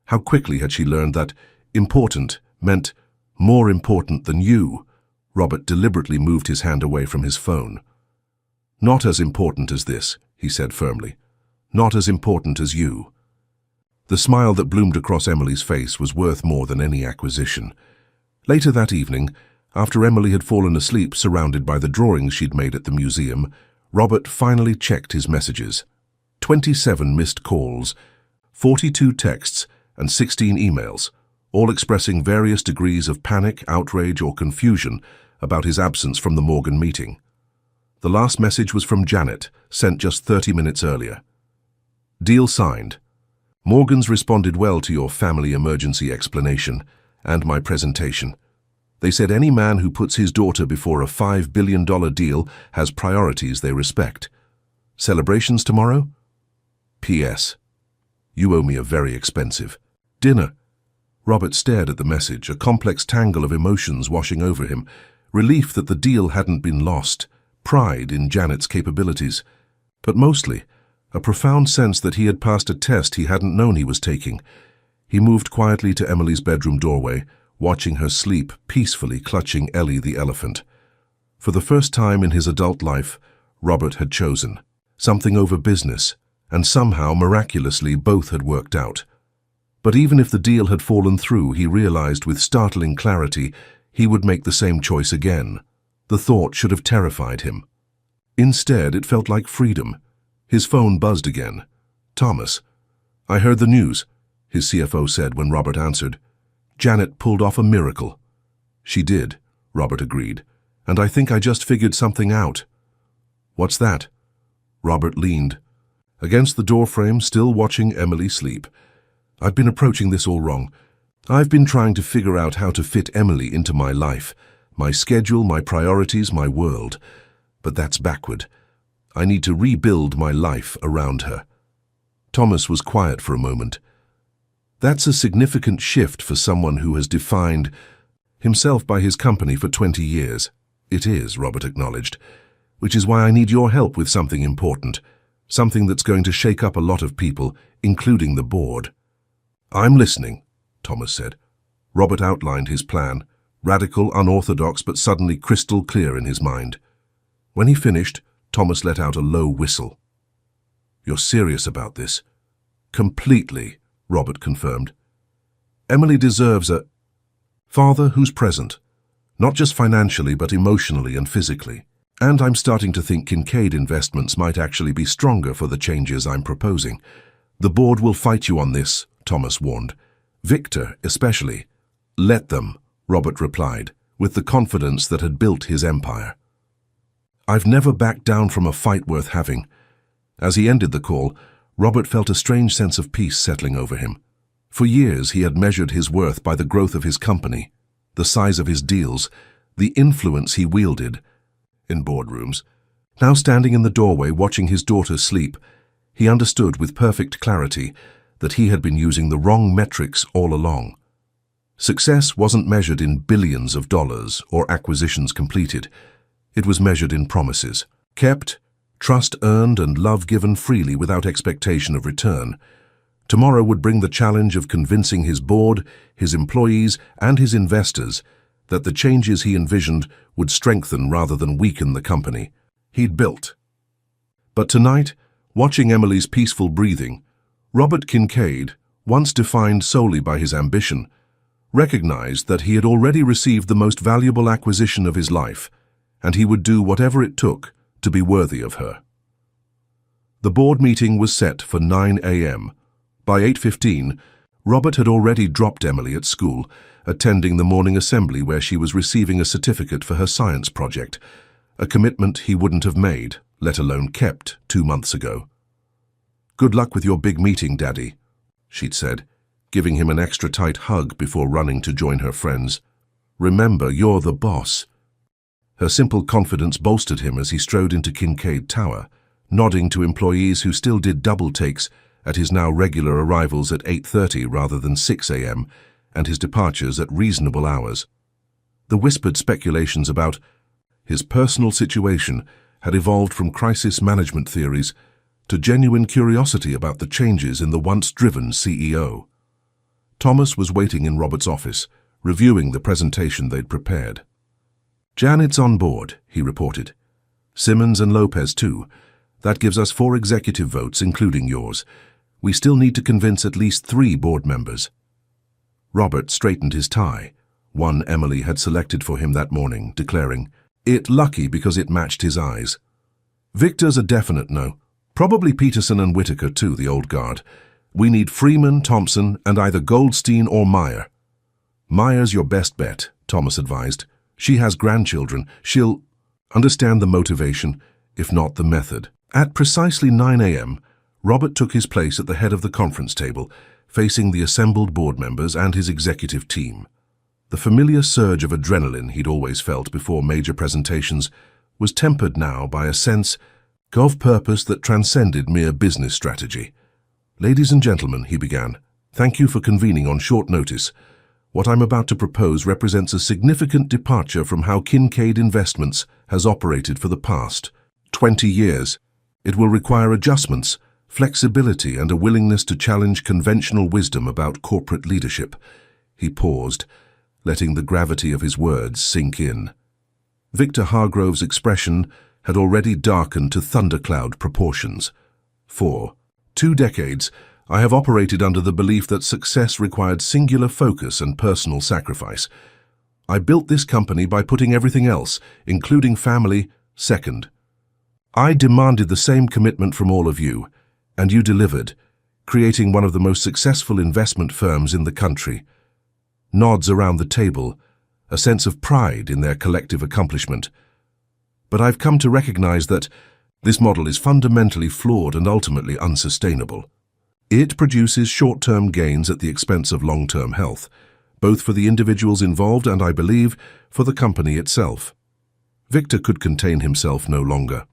How quickly had she learned that important meant more important than you? Robert deliberately moved his hand away from his phone. Not as important as this, he said firmly. Not as important as you. The smile that bloomed across Emily's face was worth more than any acquisition. Later that evening, after Emily had fallen asleep surrounded by the drawings she'd made at the museum, Robert finally checked his messages. 27 missed calls, 42 texts, and 16 emails, all expressing various degrees of panic, outrage, or confusion about his absence from the Morgan meeting. The last message was from Janet, sent just 30 minutes earlier. Deal signed. Morgans responded well to your family emergency explanation and my presentation. They said any man who puts his daughter before a $5 billion deal has priorities they respect. Celebrations tomorrow? P.S. You owe me a very expensive dinner. Robert stared at the message, a complex tangle of emotions washing over him. Relief that the deal hadn't been lost, pride in Janet's capabilities, but mostly a profound sense that he had passed a test he hadn't known he was taking. He moved quietly to Emily's bedroom doorway, watching her sleep, peacefully clutching Ellie the elephant. For the first time in his adult life, Robert had chosen something over business, and somehow, miraculously, both had worked out. But even if the deal had fallen through, he realized with startling clarity he would make the same choice again. The thought should have terrified him. Instead, it felt like freedom. His phone buzzed again. Thomas. I heard the news, his CFO said when Robert answered. Janet pulled off a miracle. She did, Robert agreed, and I think I just figured something out. What's that? Robert leaned against the doorframe, still watching Emily sleep. I've been approaching this all wrong. I've been trying to figure out how to fit Emily into my life, my schedule, my priorities, my world. But that's backward. I need to rebuild my life around her. Thomas was quiet for a moment. That's a significant shift for someone who has defined himself by his company for 20 years. It is, Robert acknowledged, which is why I need your help with something important, something that's going to shake up a lot of people, including the board. I'm listening, Thomas said. Robert outlined his plan, radical, unorthodox, but suddenly crystal clear in his mind. When he finished, Thomas let out a low whistle. You're serious about this? Completely, Robert confirmed. Emily deserves a father who's present, not just financially but emotionally and physically. And I'm starting to think Kincaid Investments might actually be stronger for the changes I'm proposing. The board will fight you on this, Thomas warned. Victor, especially. Let them, Robert replied, with the confidence that had built his empire. I've never backed down from a fight worth having. As he ended the call, Robert felt a strange sense of peace settling over him. For years he had measured his worth by the growth of his company, the size of his deals, the influence he wielded in boardrooms. Now standing in the doorway watching his daughter sleep, he understood with perfect clarity that he had been using the wrong metrics all along. Success wasn't measured in billions of dollars or acquisitions completed. It was measured in promises kept, trust earned, and love given freely without expectation of return. Tomorrow would bring the challenge of convincing his board, his employees, and his investors that the changes he envisioned would strengthen rather than weaken the company he'd built. But tonight, watching Emily's peaceful breathing, Robert Kincaid, once defined solely by his ambition, recognized that he had already received the most valuable acquisition of his life, and he would do whatever it took to be worthy of her. The board meeting was set for 9 a.m. By 8:15, Robert had already dropped Emily at school, attending the morning assembly where she was receiving a certificate for her science project, a commitment he wouldn't have made, let alone kept, 2 months ago. Good luck with your big meeting, Daddy, she'd said, giving him an extra tight hug before running to join her friends. Remember, you're the boss. Her simple confidence bolstered him as he strode into Kincaid Tower, nodding to employees who still did double takes at his now regular arrivals at 8:30 rather than 6 a.m. and his departures at reasonable hours. The whispered speculations about his personal situation had evolved from crisis management theories to genuine curiosity about the changes in the once-driven CEO. Thomas was waiting in Robert's office, reviewing the presentation they'd prepared. Janet's on board, he reported. Simmons and Lopez too. That gives us 4 executive votes, including yours. We still need to convince at least 3 board members. Robert straightened his tie, one Emily had selected for him that morning, declaring, "It lucky because it matched his eyes." Victor's a definite no. Probably Peterson and Whitaker too, the old guard. We need Freeman, Thompson, and either Goldstein or Meyer. Meyer's your best bet, Thomas advised. She has grandchildren. She'll understand the motivation, if not the method. At precisely 9 a.m., Robert took his place at the head of the conference table, facing the assembled board members and his executive team. The familiar surge of adrenaline he'd always felt before major presentations was tempered now by a sense of purpose that transcended mere business strategy. "Ladies and gentlemen," he began, "thank you for convening on short notice. What I'm about to propose represents a significant departure from how Kincaid Investments has operated for the past 20 years. It will require adjustments, flexibility, and a willingness to challenge conventional wisdom about corporate leadership." He paused, letting the gravity of his words sink in. Victor Hargrove's expression had already darkened to thundercloud proportions. "For 2 decades, I have operated under the belief that success required singular focus and personal sacrifice. I built this company by putting everything else, including family, second. I demanded the same commitment from all of you, and you delivered, creating one of the most successful investment firms in the country." Nods around the table, a sense of pride in their collective accomplishment. "But I've come to recognize that this model is fundamentally flawed and ultimately unsustainable. It produces short-term gains at the expense of long-term health, both for the individuals involved and, I believe, for the company itself." Victor could contain himself no longer.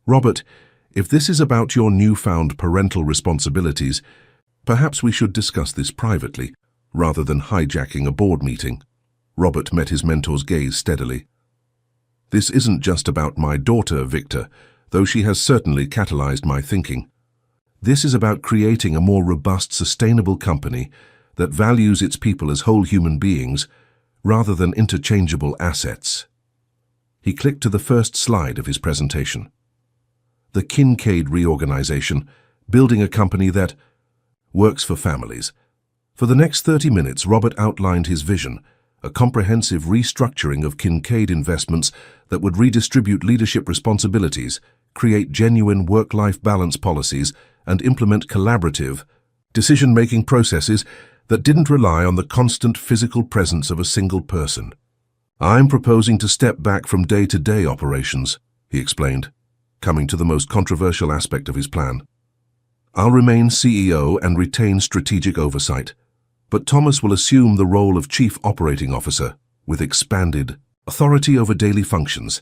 "Robert, if this is about your newfound parental responsibilities, perhaps we should discuss this privately, rather than hijacking a board meeting." Robert met his mentor's gaze steadily. "This isn't just about my daughter, Victor, though she has certainly catalyzed my thinking. This is about creating a more robust, sustainable company that values its people as whole human beings rather than interchangeable assets." He clicked to the first slide of his presentation. The Kincaid reorganization, building a company that works for families. For the next 30 minutes, Robert outlined his vision, a comprehensive restructuring of Kincaid Investments that would redistribute leadership responsibilities, create genuine work-life balance policies, and implement collaborative, decision-making processes that didn't rely on the constant physical presence of a single person. "I'm proposing to step back from day-to-day operations," he explained, coming to the most controversial aspect of his plan. "I'll remain CEO and retain strategic oversight, but Thomas will assume the role of Chief Operating Officer with expanded authority over daily functions.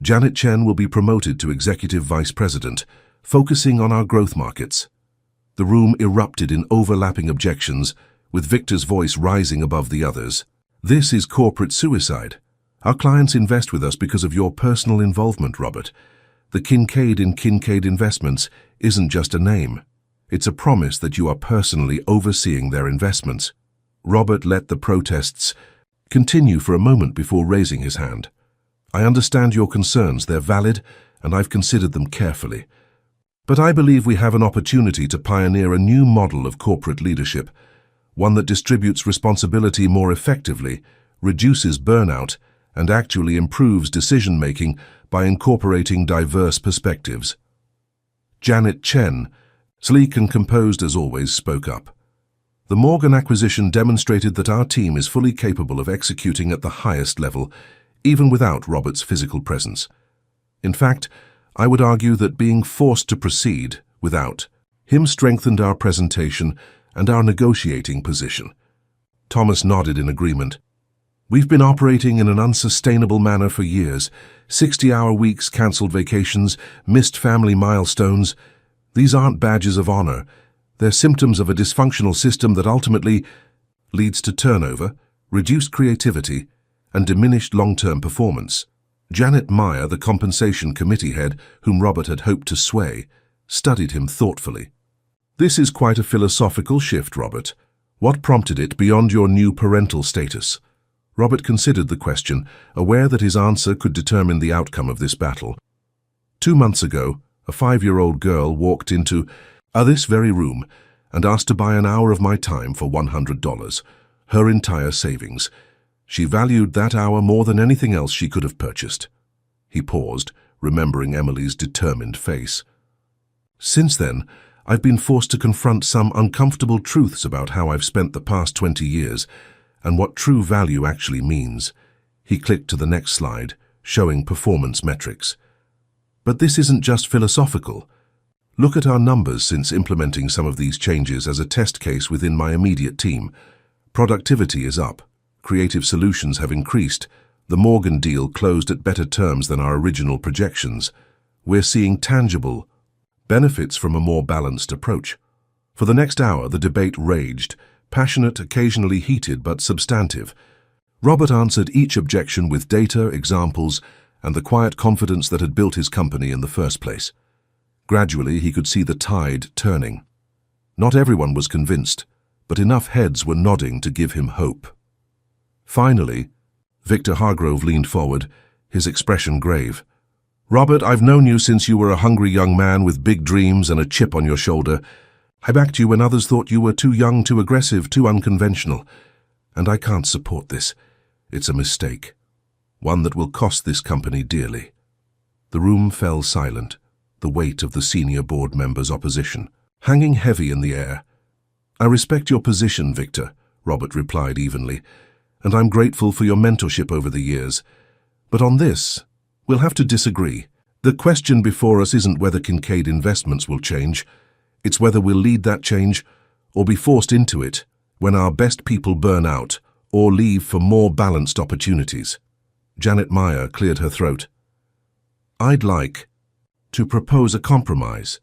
Janet Chen will be promoted to Executive Vice President, focusing on our growth markets." The room erupted in overlapping objections, with Victor's voice rising above the others. "This is corporate suicide. Our clients invest with us because of your personal involvement, Robert. The Kincaid in Kincaid Investments isn't just a name. It's a promise that you are personally overseeing their investments." Robert let the protests continue for a moment before raising his hand. "I understand your concerns. They're valid, and I've considered them carefully. But I believe we have an opportunity to pioneer a new model of corporate leadership, one that distributes responsibility more effectively, reduces burnout, and actually improves decision-making by incorporating diverse perspectives." Janet Chen, sleek and composed as always, spoke up. "The Morgan acquisition demonstrated that our team is fully capable of executing at the highest level, even without Robert's physical presence. In fact, I would argue that being forced to proceed without him strengthened our presentation and our negotiating position." Thomas nodded in agreement. "We've been operating in an unsustainable manner for years. 60-hour weeks, cancelled vacations, missed family milestones. These aren't badges of honor. They're symptoms of a dysfunctional system that ultimately leads to turnover, reduced creativity, and diminished long-term performance." Janet Meyer, the compensation committee head, whom Robert had hoped to sway, studied him thoughtfully. "This is quite a philosophical shift, Robert. What prompted it beyond your new parental status?" Robert considered the question, aware that his answer could determine the outcome of this battle. 2 months ago, a 5-year-old girl walked into this very room and asked to buy an hour of my time for $100, her entire savings. She valued that hour more than anything else she could have purchased. He paused, remembering Emily's determined face. "Since then, I've been forced to confront some uncomfortable truths about how I've spent the past 20 years and what true value actually means." He clicked to the next slide, showing performance metrics. "But this isn't just philosophical. Look at our numbers since implementing some of these changes as a test case within my immediate team. Productivity is up. creative solutions have increased. The Morgan deal closed at better terms than our original projections. We're seeing tangible benefits from a more balanced approach. For the next hour, the debate raged, passionate, occasionally heated, but substantive. Robert answered each objection with data, examples, and the quiet confidence that had built his company in the first place. Gradually, he could see the tide turning. Not everyone was convinced, but enough heads were nodding to give him hope. Finally, Victor Hargrove leaned forward, his expression grave. "Robert, I've known you since you were a hungry young man with big dreams and a chip on your shoulder. I backed you when others thought you were too young, too aggressive, too unconventional. And I can't support this. It's a mistake. One that will cost this company dearly." The room fell silent, the weight of the senior board members' opposition hanging heavy in the air. "I respect your position, Victor," Robert replied evenly, "and I'm grateful for your mentorship over the years. But on this, we'll have to disagree. The question before us isn't whether Kincaid Investments will change. It's whether we'll lead that change or be forced into it when our best people burn out or leave for more balanced opportunities." Janet Meyer cleared her throat. "I'd like to propose a compromise,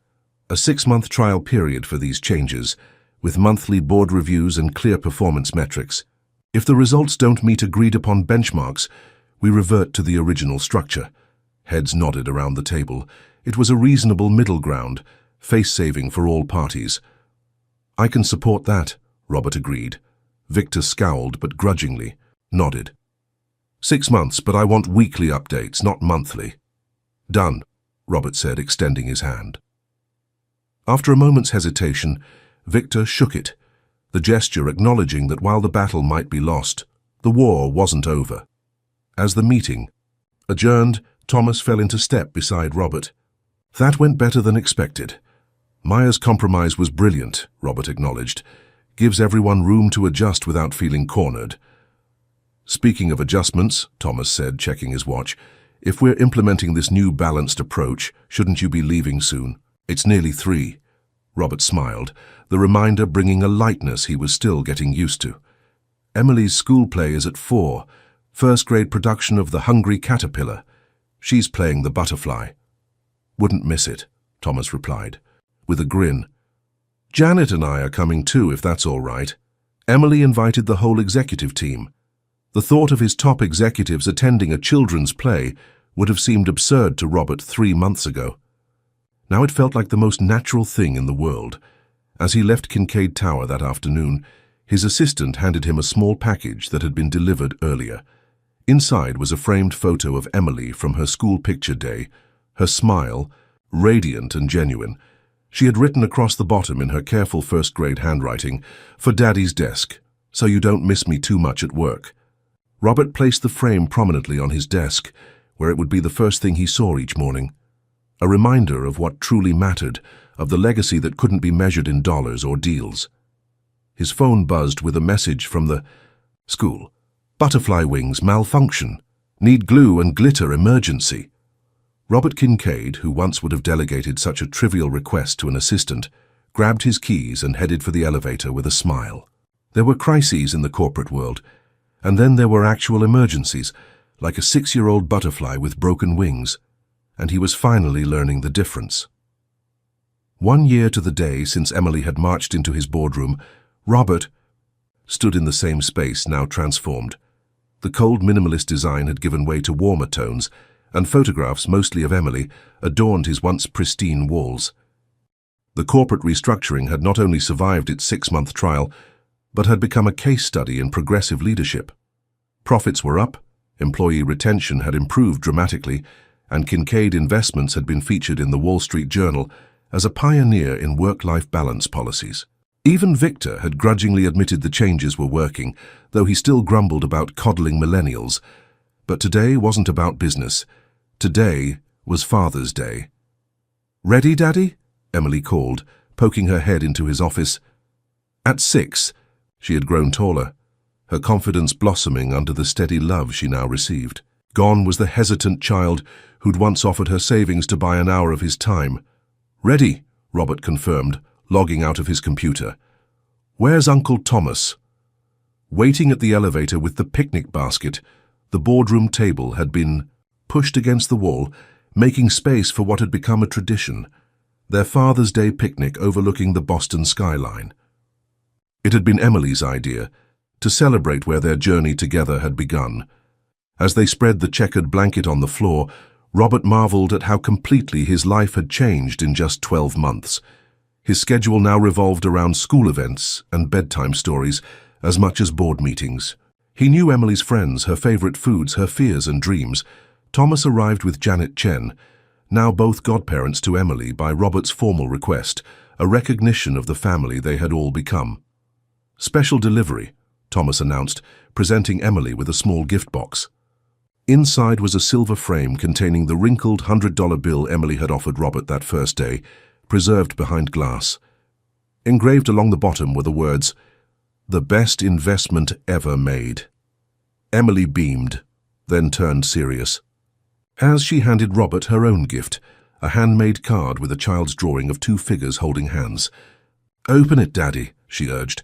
a 6-month trial period for these changes, with monthly board reviews and clear performance metrics. If the results don't meet agreed-upon benchmarks, we revert to the original structure." Heads nodded around the table. It was a reasonable middle ground, face-saving for all parties. "I can support that," Robert agreed. Victor scowled, but grudgingly nodded. 6 months, but I want weekly updates, not monthly." "Done," Robert said, extending his hand. After a moment's hesitation, Victor shook it, the gesture acknowledging that while the battle might be lost, the war wasn't over. As the meeting adjourned, Thomas fell into step beside Robert. "That went better than expected." "Meyer's compromise was brilliant," Robert acknowledged. "Gives everyone room to adjust without feeling cornered." "Speaking of adjustments," Thomas said, checking his watch, "if we're implementing this new balanced approach, shouldn't you be leaving soon?" "It's nearly 3. Robert smiled, the reminder bringing a lightness he was still getting used to. "Emily's school play is at 4, first-grade production of The Hungry Caterpillar. She's playing the butterfly." "Wouldn't miss it," Thomas replied, with a grin. "Janet and I are coming too, if that's all right." Emily invited the whole executive team. The thought of his top executives attending a children's play would have seemed absurd to Robert 3 months ago. Now it felt like the most natural thing in the world. As he left Kincaid Tower that afternoon, his assistant handed him a small package that had been delivered earlier. Inside was a framed photo of Emily from her school picture day, her smile, radiant and genuine. She had written across the bottom in her careful first-grade handwriting, "For Daddy's desk, so you don't miss me too much at work." Robert placed the frame prominently on his desk, where it would be the first thing he saw each morning. A reminder of what truly mattered, of the legacy that couldn't be measured in dollars or deals. His phone buzzed with a message from the school. "Butterfly wings malfunction. Need glue and glitter emergency." Robert Kincaid, who once would have delegated such a trivial request to an assistant, grabbed his keys and headed for the elevator with a smile. There were crises in the corporate world, and then there were actual emergencies, like a 6-year-old butterfly with broken wings, and he was finally learning the difference. 1 year to the day since Emily had marched into his boardroom, Robert stood in the same space, now transformed. The cold minimalist design had given way to warmer tones, and photographs, mostly of Emily, adorned his once pristine walls. The corporate restructuring had not only survived its 6-month trial, but had become a case study in progressive leadership. Profits were up, employee retention had improved dramatically, and Kincaid Investments had been featured in the Wall Street Journal as a pioneer in work-life balance policies. Even Victor had grudgingly admitted the changes were working, though he still grumbled about coddling millennials. But today wasn't about business. Today was Father's Day. "Ready, Daddy?" Emily called, poking her head into his office. At 6, she had grown taller, her confidence blossoming under the steady love she now received. Gone was the hesitant child who'd once offered her savings to buy an hour of his time. "Ready," Robert confirmed, logging out of his computer. "Where's Uncle Thomas?" Waiting at the elevator with the picnic basket, the boardroom table had been pushed against the wall, making space for what had become a tradition, their Father's Day picnic overlooking the Boston skyline. It had been Emily's idea, to celebrate where their journey together had begun. As they spread the checkered blanket on the floor, Robert marveled at how completely his life had changed in just 12 months. His schedule now revolved around school events and bedtime stories as much as board meetings. He knew Emily's friends, her favorite foods, her fears and dreams. Thomas arrived with Janet Chen, now both godparents to Emily by Robert's formal request, a recognition of the family they had all become. "Special delivery," Thomas announced, presenting Emily with a small gift box. Inside was a silver frame containing the wrinkled $100 bill Emily had offered Robert that first day, preserved behind glass. Engraved along the bottom were the words, "The best investment ever made." Emily beamed, then turned serious. As she handed Robert her own gift, a handmade card with a child's drawing of two figures holding hands. "Open it, Daddy," she urged.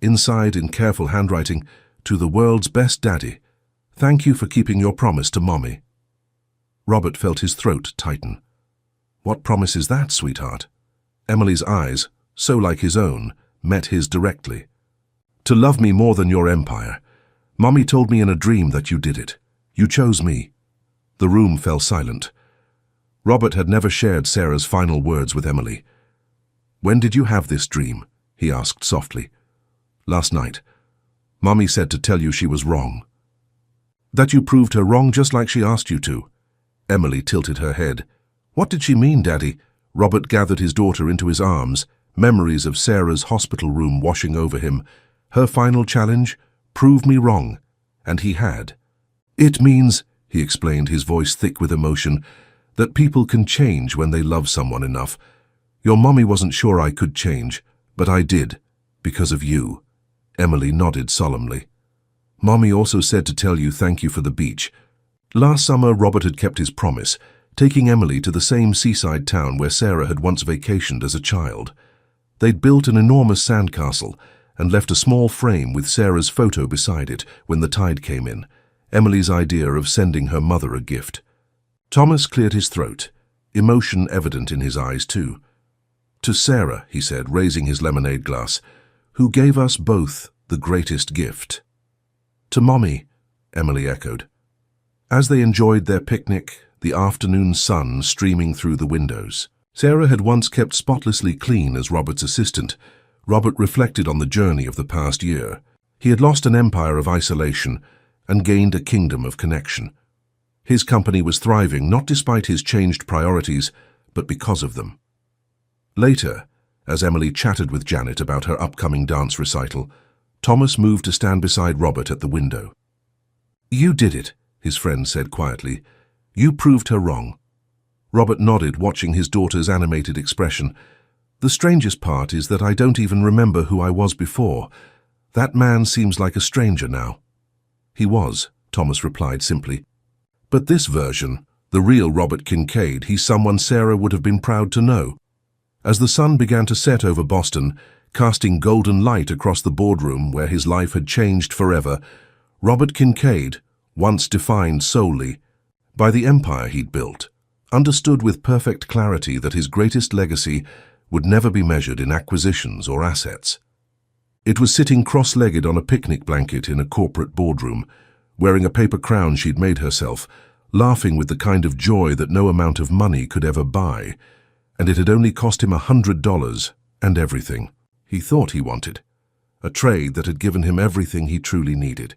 Inside, in careful handwriting, "To the world's best daddy. Thank you for keeping your promise to Mommy." Robert felt his throat tighten. "What promise is that, sweetheart?" Emily's eyes, so like his own, met his directly. "To love me more than your empire. Mommy told me in a dream that you did it. You chose me." The room fell silent. Robert had never shared Sarah's final words with Emily. "When did you have this dream?" he asked softly. "Last night. Mommy said to tell you she was wrong." "That you proved her wrong just like she asked you to." Emily tilted her head. "What did she mean, Daddy?" Robert gathered his daughter into his arms, memories of Sarah's hospital room washing over him. Her final challenge? Prove me wrong. And he had. "It means," he explained, his voice thick with emotion, "that people can change when they love someone enough. Your mommy wasn't sure I could change, but I did, because of you." Emily nodded solemnly. "Mommy also said to tell you thank you for the beach." Last summer, Robert had kept his promise, taking Emily to the same seaside town where Sarah had once vacationed as a child. They'd built an enormous sandcastle and left a small frame with Sarah's photo beside it when the tide came in, Emily's idea of sending her mother a gift. Thomas cleared his throat, emotion evident in his eyes too. "To Sarah," he said, raising his lemonade glass, "who gave us both the greatest gift." "To Mommy," Emily echoed. As they enjoyed their picnic, the afternoon sun streaming through the windows. Sarah had once kept spotlessly clean as Robert's assistant. Robert reflected on the journey of the past year. He had lost an empire of isolation and gained a kingdom of connection. His company was thriving not despite his changed priorities, but because of them. Later, as Emily chatted with Janet about her upcoming dance recital, Thomas moved to stand beside Robert at the window. "You did it," his friend said quietly. "You proved her wrong." Robert nodded, watching his daughter's animated expression. "The strangest part is that I don't even remember who I was before. That man seems like a stranger now." "He was," Thomas replied simply. "But this version, the real Robert Kincaid, he's someone Sarah would have been proud to know." As the sun began to set over Boston, casting golden light across the boardroom where his life had changed forever, Robert Kincaid, once defined solely by the empire he'd built, understood with perfect clarity that his greatest legacy would never be measured in acquisitions or assets. It was sitting cross-legged on a picnic blanket in a corporate boardroom, wearing a paper crown she'd made herself, laughing with the kind of joy that no amount of money could ever buy, and it had only cost him $100 and everything he thought he wanted, a trade that had given him everything he truly needed.